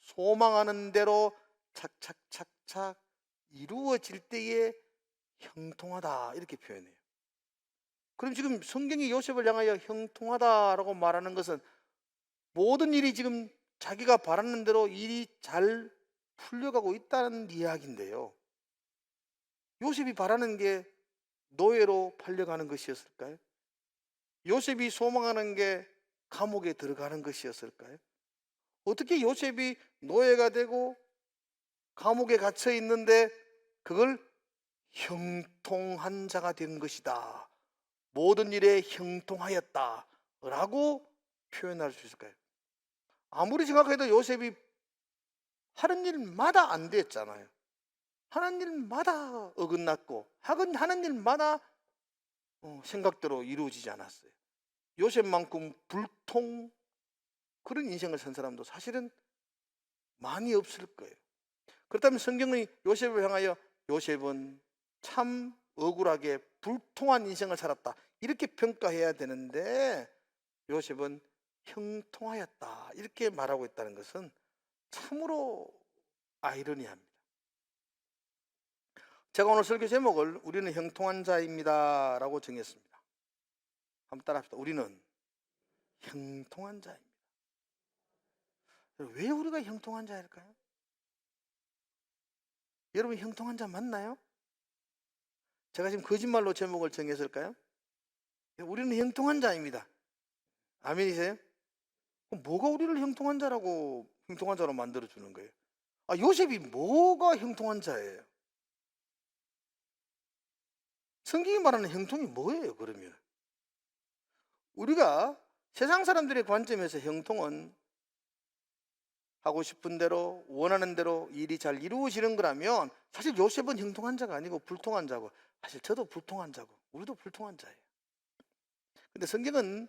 소망하는 대로 착착착착 이루어질 때에 형통하다, 이렇게 표현해요. 그럼 지금 성경이 요셉을 향하여 형통하다라고 말하는 것은 모든 일이 지금 자기가 바라는 대로 일이 잘 풀려가고 있다는 이야기인데요. 요셉이 바라는 게 노예로 팔려가는 것이었을까요? 요셉이 소망하는 게 감옥에 들어가는 것이었을까요? 어떻게 요셉이 노예가 되고 감옥에 갇혀 있는데 그걸 형통한 자가 된 것이다, 모든 일에 형통하였다 라고 표현할 수 있을까요? 아무리 생각해도 요셉이 하는 일마다 안 됐잖아요. 하는 일마다 어긋났고 하는 일마다 생각대로 이루어지지 않았어요. 요셉만큼 불통 그런 인생을 산 사람도 사실은 많이 없을 거예요. 그렇다면 성경의 요셉을 향하여 요셉은 참 억울하게 불통한 인생을 살았다 이렇게 평가해야 되는데 요셉은 형통하였다 이렇게 말하고 있다는 것은 참으로 아이러니합니다. 제가 오늘 설교 제목을 우리는 형통한 자입니다 라고 정했습니다. 한번 따라합시다. 우리는 형통한 자입니다. 왜 우리가 형통한 자일까요? 여러분 형통한 자 맞나요? 제가 지금 거짓말로 제목을 정했을까요? 우리는 형통한 자입니다. 아멘이세요? 그럼 뭐가 우리를 형통한 자로 만들어주는 거예요? 요셉이 뭐가 형통한 자예요? 성경이 말하는 형통이 뭐예요 그러면? 우리가 세상 사람들의 관점에서 형통은 하고 싶은 대로 원하는 대로 일이 잘 이루어지는 거라면 사실 요셉은 형통한 자가 아니고 불통한 자고 사실 저도 불통한 자고 우리도 불통한 자예요. 근데 성경은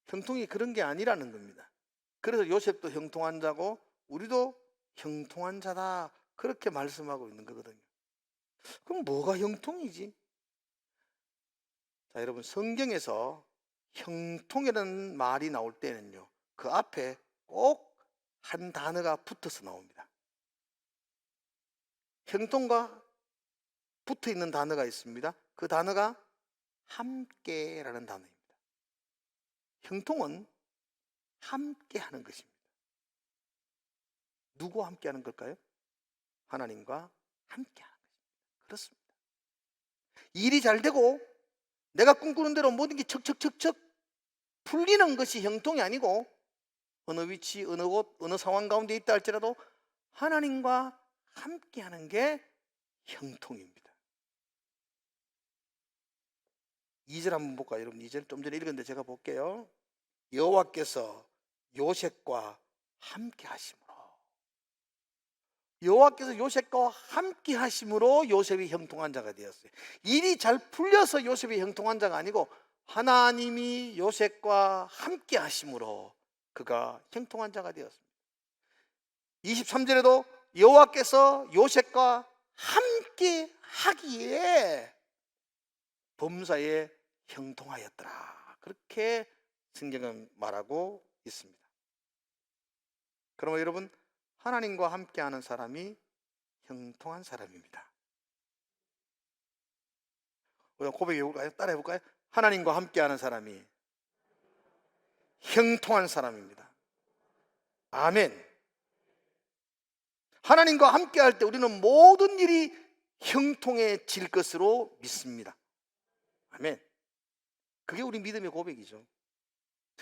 형통이 그런 게 아니라는 겁니다. 그래서 요셉도 형통한 자고 우리도 형통한 자다 그렇게 말씀하고 있는 거거든요. 그럼 뭐가 형통이지? 자, 여러분 성경에서 형통이라는 말이 나올 때는요 그 앞에 꼭 한 단어가 붙어서 나옵니다. 형통과 붙어 있는 단어가 있습니다. 그 단어가 함께라는 단어입니다. 형통은 함께 하는 것입니다. 누구와 함께 하는 걸까요? 하나님과 함께 하는 것입니다. 그렇습니다. 일이 잘 되고 내가 꿈꾸는 대로 모든 게 척척척척 풀리는 것이 형통이 아니고 어느 위치, 어느 곳, 어느 상황 가운데 있다 할지라도 하나님과 함께 하는 게 형통입니다. 2절 한번 볼까요? 여러분 2절 좀 전에 읽었는데 제가 볼게요. 여호와께서 요셉과 함께 하심으로 여호와께서 요셉과 함께 하심으로 요셉이 형통한 자가 되었어요. 일이 잘 풀려서 요셉이 형통한 자가 아니고 하나님이 요셉과 함께 하심으로 그가 형통한 자가 되었습니다. 23절에도 여호와께서 요셉과 함께 하기에 범사에 형통하였더라 그렇게 성경은 말하고 있습니다. 그러면 여러분 하나님과 함께하는 사람이 형통한 사람입니다. 고백해볼까요? 따라해볼까요? 하나님과 함께하는 사람이 형통한 사람입니다. 아멘. 하나님과 함께할 때 우리는 모든 일이 형통해질 것으로 믿습니다. 아멘. 그게 우리 믿음의 고백이죠.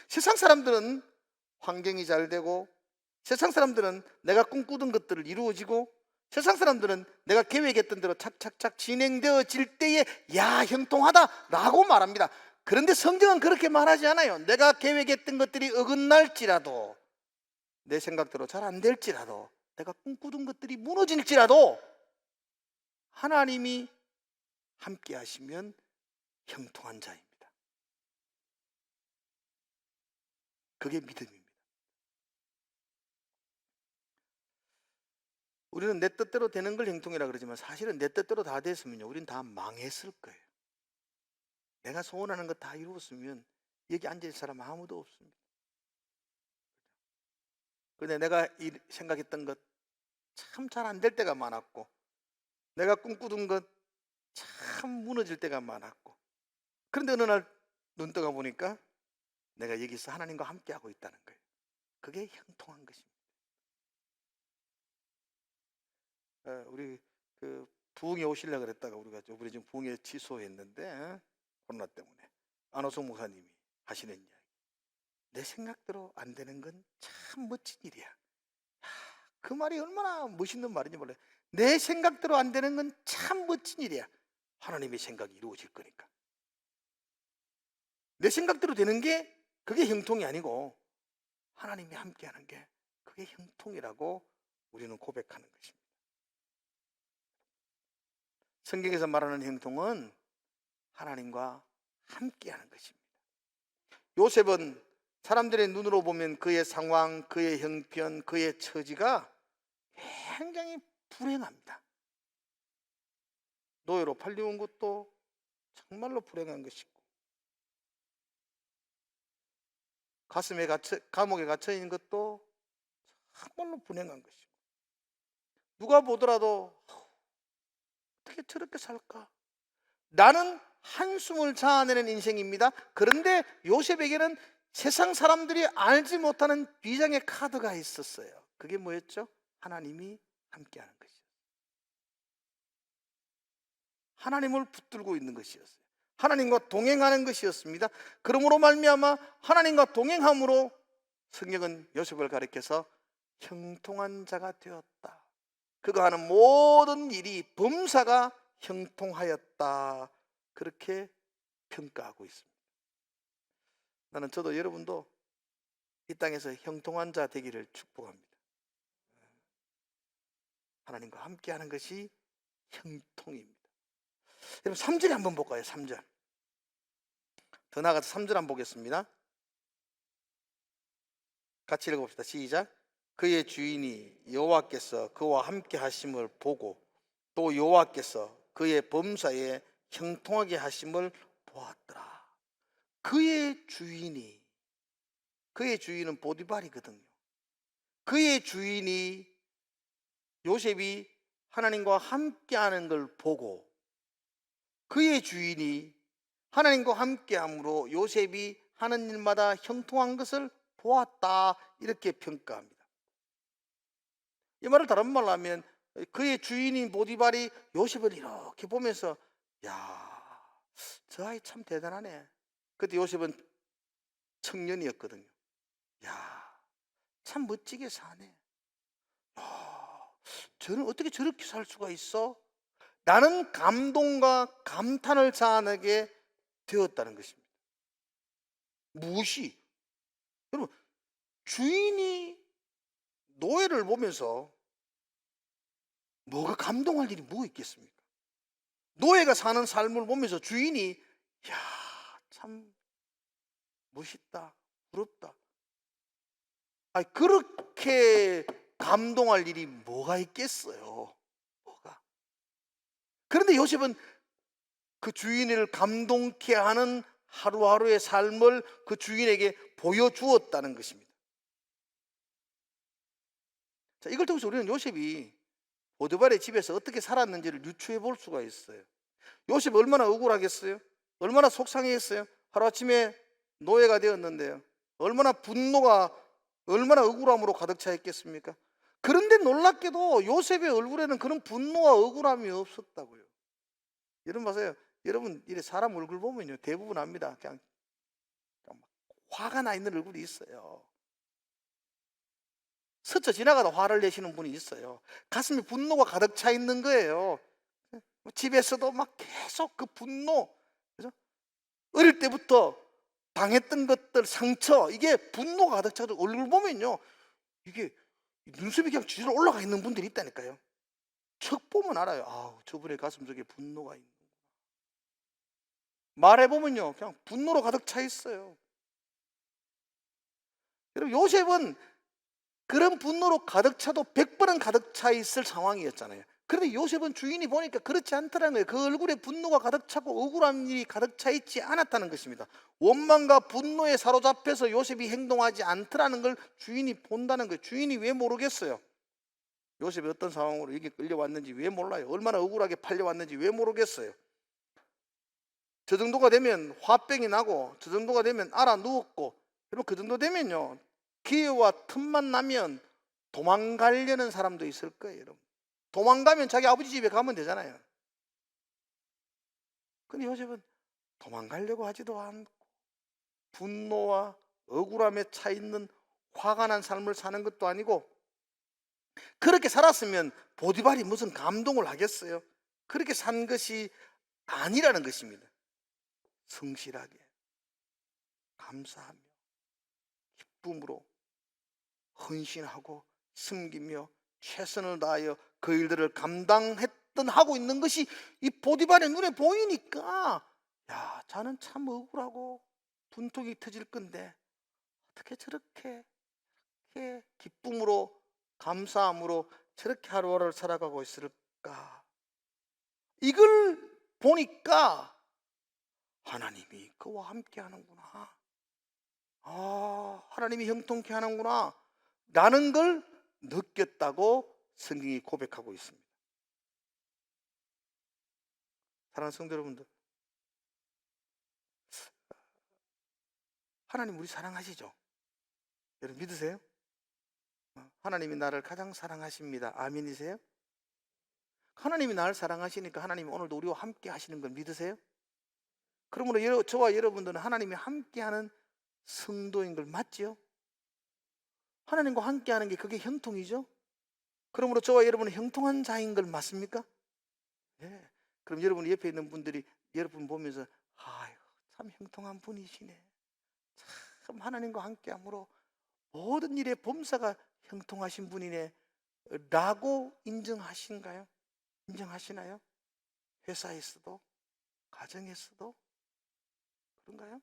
세상 사람들은 환경이 잘 되고 세상 사람들은 내가 꿈꾸던 것들을 이루어지고 세상 사람들은 내가 계획했던 대로 착착착 진행되어질 때에 야 형통하다라고 말합니다. 그런데 성경은 그렇게 말하지 않아요. 내가 계획했던 것들이 어긋날지라도 내 생각대로 잘 안 될지라도 내가 꿈꾸던 것들이 무너질지라도 하나님이 함께 하시면 형통한 자입니다. 그게 믿음입니다. 우리는 내 뜻대로 되는 걸 형통이라 그러지만 사실은 내 뜻대로 다 됐으면요 우린 다 망했을 거예요. 내가 소원하는 거 다 이루었으면 여기 앉을 사람 아무도 없습니다. 그런데 내가 생각했던 것 참 잘 안 될 때가 많았고 내가 꿈꾸던 것 참 무너질 때가 많았고 그런데 어느 날 눈 떠가 보니까 내가 여기서 하나님과 함께하고 있다는 거예요. 그게 형통한 것입니다. 우리 부흥에 오시려고 그랬다가 우리가 이번에 지금 부흥에 취소했는데 코로나 때문에 안호성 목사님이 하시는 이야기, 내 생각대로 안 되는 건 참 멋진 일이야. 그 말이 얼마나 멋있는 말인지 몰라요. 내 생각대로 안 되는 건 참 멋진 일이야. 하나님의 생각이 이루어질 거니까. 내 생각대로 되는 게 그게 형통이 아니고 하나님이 함께하는 게 그게 형통이라고 우리는 고백하는 것입니다. 성경에서 말하는 형통은 하나님과 함께하는 것입니다. 요셉은 사람들의 눈으로 보면 그의 상황, 그의 형편, 그의 처지가 굉장히 불행합니다. 노예로 팔려온 것도 정말로 불행한 것이고, 감옥에 갇혀 있는 것도 정말로 불행한 것이고, 누가 보더라도 어떻게 저렇게 살까? 나는 한숨을 자아내는 인생입니다. 그런데 요셉에게는 세상 사람들이 알지 못하는 비장의 카드가 있었어요. 그게 뭐였죠? 하나님이 함께하는 것이었어요. 하나님을 붙들고 있는 것이었어요. 하나님과 동행하는 것이었습니다. 그러므로 말미암아 하나님과 동행함으로 성경은 요셉을 가리켜서 형통한 자가 되었다. 그가 하는 모든 일이 범사가 형통하였다. 그렇게 평가하고 있습니다. 저도 여러분도 이 땅에서 형통한 자 되기를 축복합니다. 하나님과 함께하는 것이 형통입니다. 여러분 3절에 한번 볼까요? 3절. 더 나아가서 3절 한번 보겠습니다. 같이 읽어봅시다. 시작. 그의 주인이 여호와께서 그와 함께 하심을 보고 또 여호와께서 그의 범사에 형통하게 하심을 보았더라. 그의 주인은 보디발이거든요. 그의 주인이 요셉이 하나님과 함께하는 걸 보고 그의 주인이 하나님과 함께함으로 요셉이 하는 일마다 형통한 것을 보았다. 이렇게 평가합니다. 이 말을 다른 말로 하면 그의 주인인 보디발이 요셉을 이렇게 보면서 야, 저 아이 참 대단하네. 그때 요셉은 청년이었거든요. 야, 참 멋지게 사네. 야, 저는 어떻게 저렇게 살 수가 있어? 나는 감동과 감탄을 자아내게 되었다는 것입니다. 무엇이? 여러분, 주인이 노예를 보면서 뭐가 감동할 일이 뭐 있겠습니까? 노예가 사는 삶을 보면서 주인이 야, 참 멋있다, 부럽다. 아니, 그렇게 감동할 일이 뭐가 있겠어요? 뭐가? 그런데 요셉은 그 주인을 감동케 하는 하루하루의 삶을 그 주인에게 보여주었다는 것입니다. 자, 이걸 통해서 우리는 요셉이 보디발의 집에서 어떻게 살았는지를 유추해 볼 수가 있어요. 요셉이 얼마나 억울하겠어요? 얼마나 속상했어요? 하루아침에 노예가 되었는데요. 얼마나 분노가, 얼마나 억울함으로 가득 차 있겠습니까? 그런데 놀랍게도 요셉의 얼굴에는 그런 분노와 억울함이 없었다고요. 여러분 보세요. 여러분 이래 사람 얼굴 보면요 대부분 압니다. 그냥 화가 나 있는 얼굴이 있어요. 스쳐 지나가다 화를 내시는 분이 있어요. 가슴에 분노가 가득 차 있는 거예요. 집에서도 막 계속 그 분노, 그죠? 어릴 때부터 당했던 것들, 상처, 이게 분노가 가득 차서 얼굴 보면요 이게 눈썹이 그냥 지지러 올라가 있는 분들이 있다니까요. 척 보면 알아요. 아우, 저분의 가슴 속에 분노가 있는. 말해보면요 그냥 분노로 가득 차 있어요. 여러분 요셉은 그런 분노로 가득 차도 100번은 가득 차 있을 상황이었잖아요. 그런데 요셉은 주인이 보니까 그렇지 않더라는 거예요. 그 얼굴에 분노가 가득 차고 억울한 일이 가득 차 있지 않았다는 것입니다. 원망과 분노에 사로잡혀서 요셉이 행동하지 않더라는 걸 주인이 본다는 거예요. 주인이 왜 모르겠어요? 요셉이 어떤 상황으로 여기 끌려왔는지 왜 몰라요? 얼마나 억울하게 팔려왔는지 왜 모르겠어요? 저 정도가 되면 화병이 나고 저 정도가 되면 알아 누웠고, 여러분 그 정도 되면요 기회와 틈만 나면 도망가려는 사람도 있을 거예요. 여러분 도망가면 자기 아버지 집에 가면 되잖아요. 근데 요셉은 도망가려고 하지도 않고 분노와 억울함에 차 있는 화가 난 삶을 사는 것도 아니고, 그렇게 살았으면 보디발이 무슨 감동을 하겠어요? 그렇게 산 것이 아니라는 것입니다. 성실하게 감사하며 기쁨으로 헌신하고 섬기며 최선을 다하여 그 일들을 감당했던 하고 있는 것이 이 보디발의 눈에 보이니까, 야, 자는 참 억울하고 분통이 터질 건데 어떻게 저렇게 기쁨으로 감사함으로 저렇게 하루하루를 살아가고 있을까? 이걸 보니까 하나님이 그와 함께 하는구나, 하나님이 형통케 하는구나 라는 걸 느꼈다고 성경이 고백하고 있습니다. 사랑하는 성도 여러분들, 하나님 우리 사랑하시죠? 여러분 믿으세요? 하나님이 나를 가장 사랑하십니다. 아멘이세요? 하나님이 나를 사랑하시니까 하나님이 오늘도 우리와 함께 하시는 걸 믿으세요? 그러므로 저와 여러분들은 하나님이 함께하는 성도인 걸 맞지요? 하나님과 함께하는 게 그게 형통이죠? 그러므로 저와 여러분은 형통한 자인 걸 맞습니까? 예. 그럼 여러분 옆에 있는 분들이 여러분 보면서 아유, 참 형통한 분이시네, 참 하나님과 함께함으로 모든 일에 범사가 형통하신 분이네 라고 인정하신가요? 인정하시나요? 회사에서도 가정에서도 그런가요?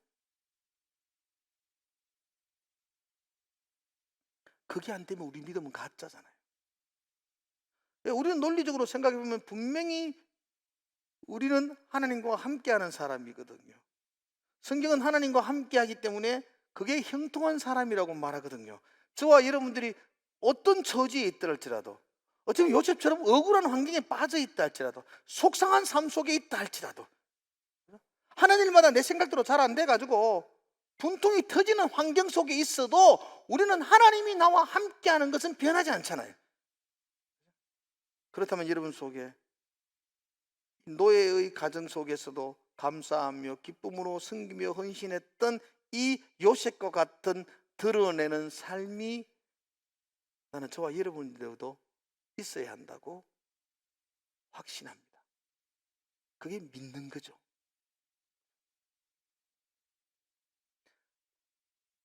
그게 안 되면 우리 믿음은 가짜잖아요. 우리는 논리적으로 생각해 보면 분명히 우리는 하나님과 함께하는 사람이거든요. 성경은 하나님과 함께하기 때문에 그게 형통한 사람이라고 말하거든요. 저와 여러분들이 어떤 처지에 있다 할지라도, 어쩌면 요셉처럼 억울한 환경에 빠져 있다 할지라도, 속상한 삶 속에 있다 할지라도, 하는 일마다 내 생각대로 잘 안 돼가지고 분통이 터지는 환경 속에 있어도 우리는 하나님이 나와 함께하는 것은 변하지 않잖아요. 그렇다면 여러분 속에 노예의 가정 속에서도 감사하며 기쁨으로 섬기며 헌신했던 이 요셉과 같은 드러내는 삶이 나는 저와 여러분들도 있어야 한다고 확신합니다. 그게 믿는 거죠.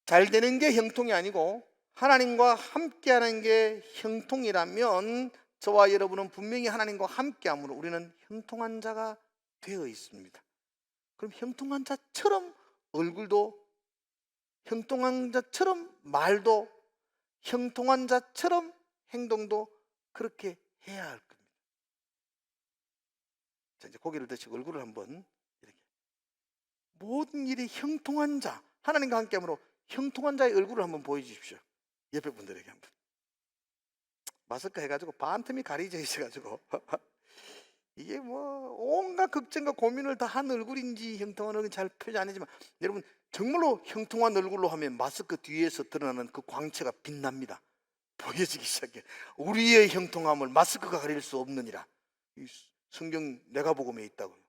잘 되는 게 형통이 아니고 하나님과 함께하는 게 형통이라면 저와 여러분은 분명히 하나님과 함께함으로 우리는 형통한 자가 되어 있습니다. 그럼 형통한 자처럼 얼굴도, 형통한 자처럼 말도, 형통한 자처럼 행동도 그렇게 해야 할 겁니다. 자, 이제 고개를 드시고 얼굴을 한번 이렇게, 모든 일이 형통한 자, 하나님과 함께함으로 형통한 자의 얼굴을 한번 보여주십시오. 옆에 분들에게 한번. 마스크 해가지고 반틈이 가려져 있어가지고 이게 뭐 온갖 걱정과 고민을 다 한 얼굴인지 형통한 얼굴인지 잘 표현이 아니지만, 여러분 정말로 형통한 얼굴로 하면 마스크 뒤에서 드러나는 그 광채가 빛납니다. 보여지기 시작해. 우리의 형통함을 마스크가 가릴 수 없느니라. 이 성경 내가복음에 있다고요.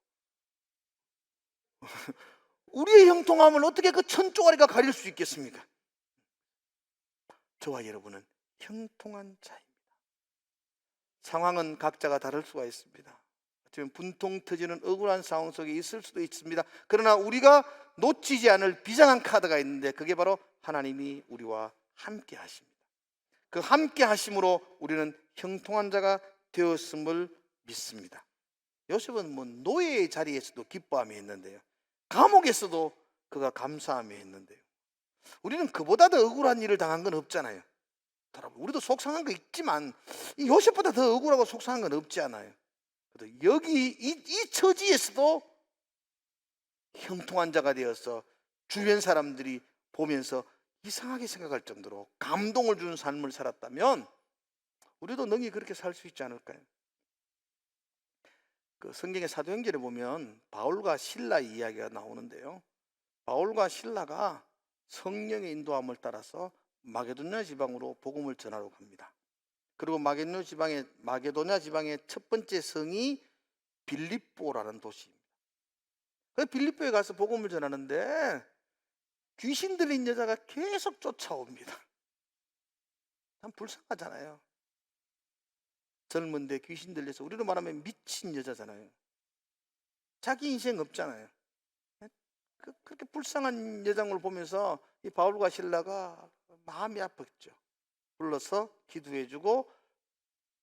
우리의 형통함을 어떻게 그 천조가리가 가릴 수 있겠습니까? 저와 여러분은 형통한 자입니다. 상황은 각자가 다를 수가 있습니다. 어쩌면 분통 터지는 억울한 상황 속에 있을 수도 있습니다. 그러나 우리가 놓치지 않을 비장한 카드가 있는데 그게 바로 하나님이 우리와 함께 하십니다. 그 함께 하심으로 우리는 형통한 자가 되었음을 믿습니다. 요셉은 뭐 노예의 자리에서도 기뻐하며 했는데요, 감옥에서도 그가 감사하며 했는데요, 우리는 그보다 더 억울한 일을 당한 건 없잖아요. 우리도 속상한 거 있지만 이 요셉보다 더 억울하고 속상한 건 없지 않아요. 여기 이 처지에서도 형통한 자가 되어서 주변 사람들이 보면서 이상하게 생각할 정도로 감동을 주는 삶을 살았다면 우리도 능히 그렇게 살 수 있지 않을까요? 그 성경의 사도행전에 보면 바울과 실라의 이야기가 나오는데요, 바울과 실라가 성령의 인도함을 따라서 마게도냐 지방으로 복음을 전하러 갑니다. 그리고 마게도냐 지방의 첫 번째 성이 빌립보라는 도시입니다. 그 빌립보에 가서 복음을 전하는데 귀신 들린 여자가 계속 쫓아옵니다. 참 불쌍하잖아요. 젊은데 귀신 들려서, 우리로 말하면 미친 여자잖아요. 자기 인생 없잖아요. 그렇게 불쌍한 여장을 보면서 이 바울과 실라가 마음이 아팠죠. 불러서 기도해주고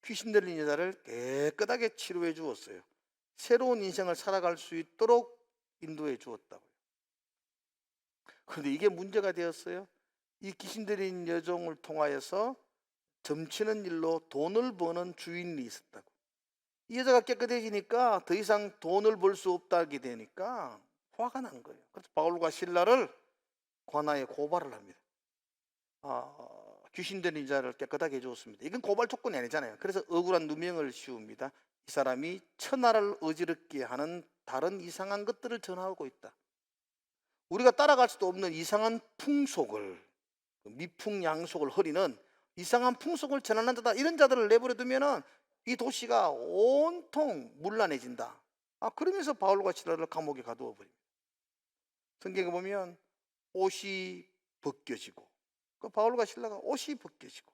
귀신 들린 여자를 깨끗하게 치료해 주었어요. 새로운 인생을 살아갈 수 있도록 인도해 주었다고요. 그런데 이게 문제가 되었어요. 이 귀신 들린 여종을 통하여서 점치는 일로 돈을 버는 주인이 있었다고. 이 여자가 깨끗해지니까 더 이상 돈을 벌 수 없다게 되니까 화가 난 거예요. 그래서 바울과 실라를 관아에 고발을 합니다. 귀신 들린 자를 깨끗하게 해주었습니다. 이건 고발 조건이 아니잖아요. 그래서 억울한 누명을 씌웁니다. 이 사람이 천하를 어지럽게 하는 다른 이상한 것들을 전하고 있다. 우리가 따라갈 수도 없는 이상한 풍속을, 미풍양속을 흐리는 이상한 풍속을 전하는 자다. 이런 자들을 내버려 두면은 이 도시가 온통 문란해진다. 그러면서 바울과 실라를 감옥에 가두어 버립니다. 성경에 보면 옷이 벗겨지고, 바울과 실라가 옷이 벗겨지고,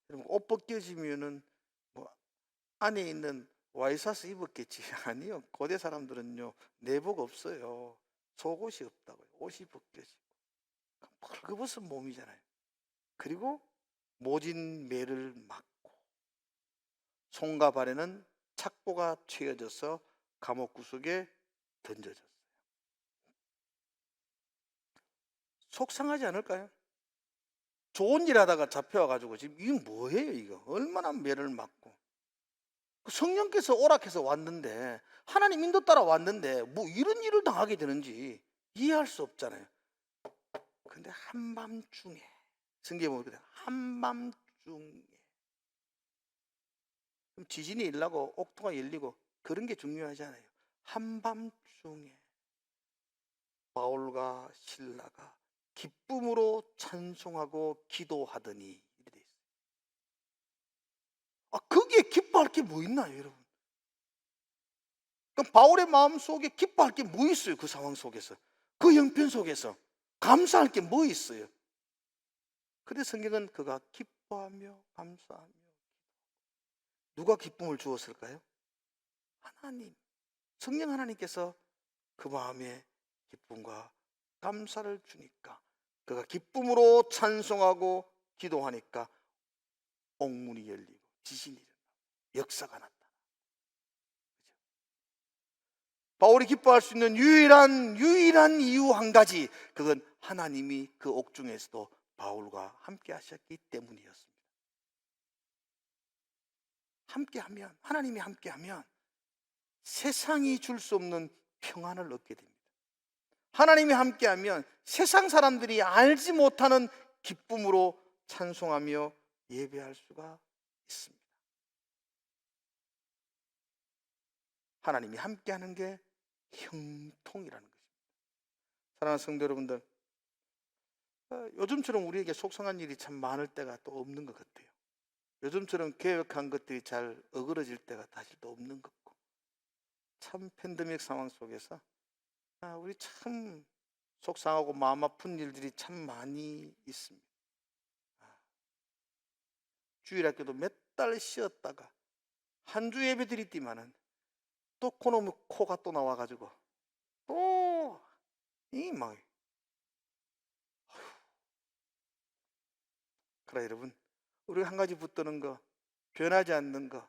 여러분, 옷 벗겨지면은 뭐 안에 있는 와이셔츠 입었겠지. 아니요. 고대 사람들은요 내복 없어요. 속옷이 없다고요. 옷이 벗겨지고 벌거벗은 몸이잖아요. 그리고 모진 매를 맞고 손과 발에는 착고가 채워져서 감옥 구석에 던져졌어요. 속상하지 않을까요? 좋은 일 하다가 잡혀와가지고 지금 이건 뭐예요 이거? 얼마나 매를 맞고, 성령께서 오락해서 왔는데, 하나님 인도 따라 왔는데 뭐 이런 일을 당하게 되는지 이해할 수 없잖아요. 그런데 한밤중에, 성경에 보면 그래, 한밤중에 지진이 일어나고 옥토가 열리고 그런 게 중요하지 않아요. 한밤중에 바울과 실라가 기쁨으로 찬송하고 기도하더니 이래 돼 있어요. 거기에 기뻐할 게 뭐 있나요, 여러분? 그럼 바울의 마음 속에 기뻐할 게 뭐 있어요? 그 상황 속에서, 그 형편 속에서 감사할 게 뭐 있어요? 근데 성경은 그가 기뻐하며 감사하며, 누가 기쁨을 주었을까요? 하나님, 성령 하나님께서 그 마음에 기쁨과 감사를 주니까 그가 기쁨으로 찬송하고 기도하니까 옥문이 열리고 지진이 일어나고 역사가 났다. 바울이 기뻐할 수 있는 유일한 이유 한 가지, 그건 하나님이 그 옥중에서도 바울과 함께 하셨기 때문이었습니다. 함께하면, 하나님이 함께하면 세상이 줄 수 없는 평안을 얻게 됩니다. 하나님이 함께하면 세상 사람들이 알지 못하는 기쁨으로 찬송하며 예배할 수가 있습니다. 하나님이 함께하는 게 형통이라는 것입니다. 사랑하는 성도 여러분들, 요즘처럼 우리에게 속상한 일이 참 많을 때가 또 없는 것 같아요. 요즘처럼 계획한 것들이 잘 어그러질 때가 사실 또 없는 것 같고, 참 팬데믹 상황 속에서 우리 참 속상하고 마음 아픈 일들이 참 많이 있습니다. 주일학교도 몇 달 쉬었다가 한 주 예배 드리지만은 또 코너무 코가 또 나와가지고 또 이 막, 그래 여러분, 우리가 한 가지 붙드는 거, 변하지 않는 거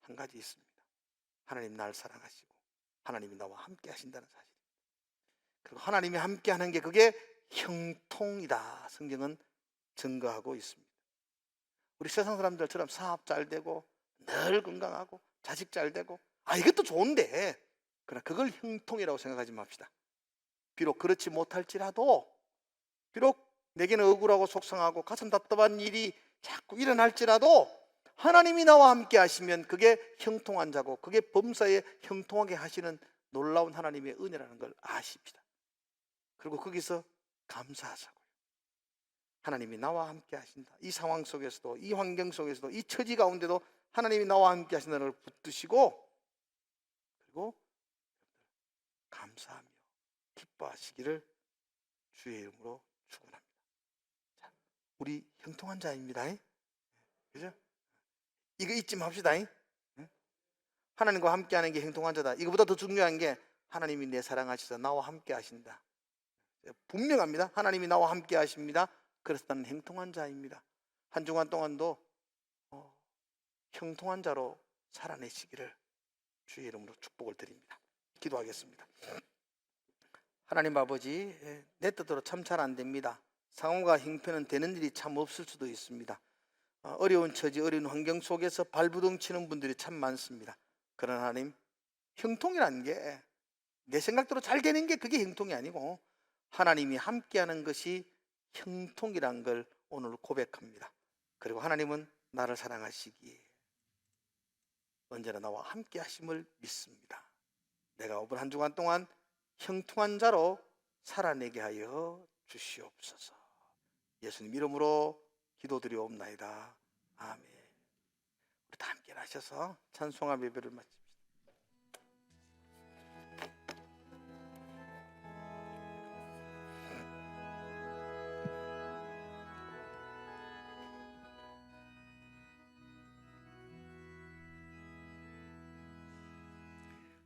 한 가지 있습니다. 하나님 날 사랑하시고 하나님이 나와 함께 하신다는 사실. 그리고 하나님이 함께 하는 게 그게 형통이다. 성경은 증거하고 있습니다. 우리 세상 사람들처럼 사업 잘 되고 늘 건강하고 자식 잘 되고 이것도 좋은데, 그러나 그걸 형통이라고 생각하지 맙시다. 비록 그렇지 못할지라도, 비록 내게는 억울하고 속상하고 가슴 답답한 일이 자꾸 일어날지라도 하나님이 나와 함께 하시면 그게 형통한 자고, 그게 범사에 형통하게 하시는 놀라운 하나님의 은혜라는 걸 아십시다. 그리고 거기서 감사하자고요. 하나님이 나와 함께 하신다. 이 상황 속에서도, 이 환경 속에서도, 이 처지 가운데도 하나님이 나와 함께 하신다는 걸 붙드시고, 그리고 감사하며 기뻐하시기를 주의 이름으로 축원합니다. 자, 우리 형통한 자입니다. 그죠? 이거 잊지 맙시다. 하나님과 함께 하는 게 형통한 자다. 이거보다 더 중요한 게 하나님이 내 사랑하셔서 나와 함께 하신다. 분명합니다. 하나님이 나와 함께 하십니다. 그래서 나는 형통한 자입니다. 한 주간 동안도 형통한 자로 살아내시기를 주의 이름으로 축복을 드립니다. 기도하겠습니다. 하나님 아버지, 내 뜻대로 참 잘 안 됩니다. 상황과 형편은 되는 일이 참 없을 수도 있습니다. 어려운 처지, 어려운 환경 속에서 발부둥치는 분들이 참 많습니다. 그러나 하나님, 형통이라는 게 내 생각대로 잘 되는 게 그게 형통이 아니고 하나님이 함께하는 것이 형통이란 걸 오늘 고백합니다. 그리고 하나님은 나를 사랑하시기에 언제나 나와 함께 하심을 믿습니다. 내가 오늘 한 주간 동안 형통한 자로 살아내게 하여 주시옵소서. 예수님 이름으로 기도드리옵나이다. 아멘. 우리 다 함께 하셔서 찬송과 예배를 마칩시다.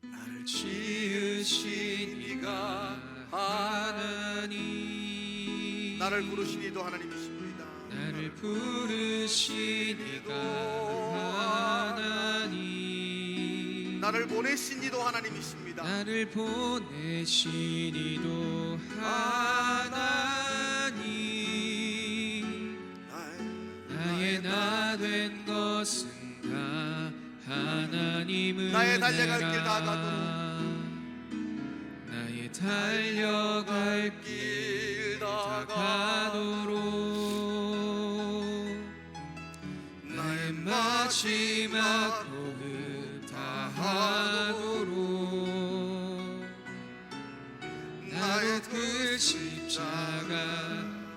나를 지으신 이가 하나님, 나를 부르신 이도 하나님이십니다. 나를 부르신 이가 하나님, 나를 보내신 이도 하나님이십니다. 나를 보내신 이도 하나님, 나의 나 된 것은 다 하나님은 나의 달려갈 길 다 가도록, 나의 달려갈 길 다 가도록, 나의 마지막 호흡 다 하도록, 나의 그 십자가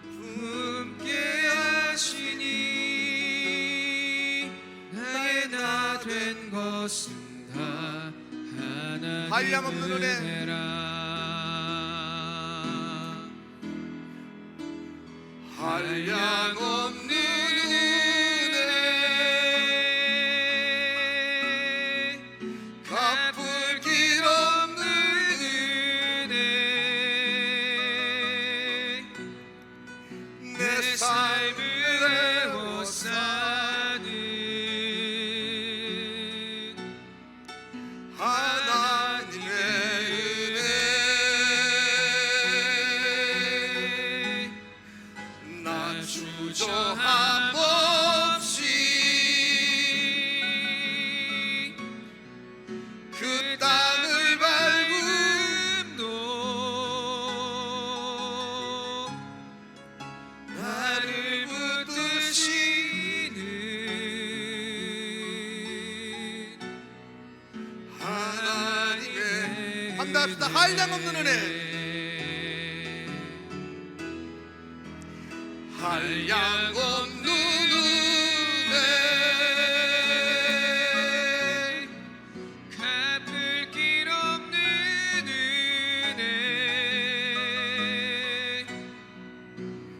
품게 하시니 나의 나 된 것은 다 한량없는 하나님의 은혜, 은혜라. 한량없는 은혜, 갚을 길 없는 은혜, 내 삶을 애워 사는 하나님의 은혜, 나 주저함 없이 그 땅을 밟음도 나를 붙드시는 하나님의 한답시다. 한량없는 은혜, 한량없는 은혜, 갚을 길 없는 은혜,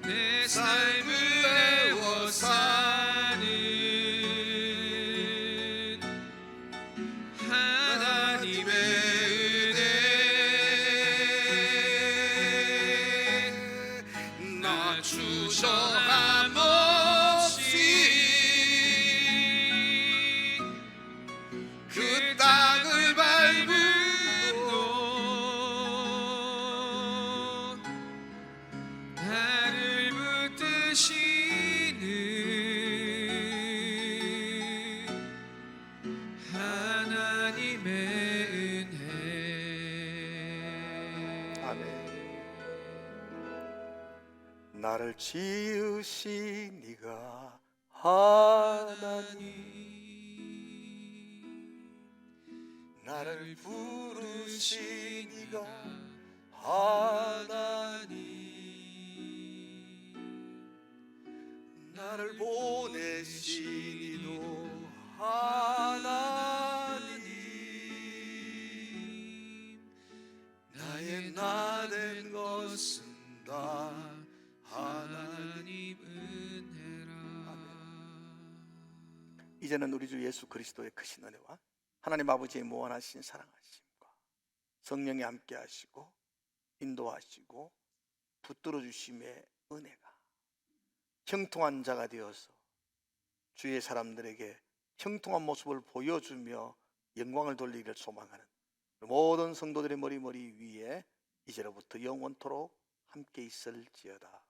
내 삶을 애워 사는 하나님의 은혜, 나 주저함 없이 그 땅을 밟음도 나를 붙드시는 하나님의 은혜. 아멘. 나를 지으신 이가 하나님, 나를 부르신 이가 하나님, 나를 보내신 이도 하나님, 나의 나 된 것은 다 하나님 은혜라. 이제는 우리 주 예수 그리스도의 크신 은혜와 하나님 아버지의 무한하신 사랑하심과 성령이 함께 하시고 인도하시고 붙들어 주심의 은혜가 형통한 자가 되어서 주의 사람들에게 형통한 모습을 보여주며 영광을 돌리기를 소망하는 모든 성도들의 머리 위에 이제로부터 영원토록 함께 있을지어다.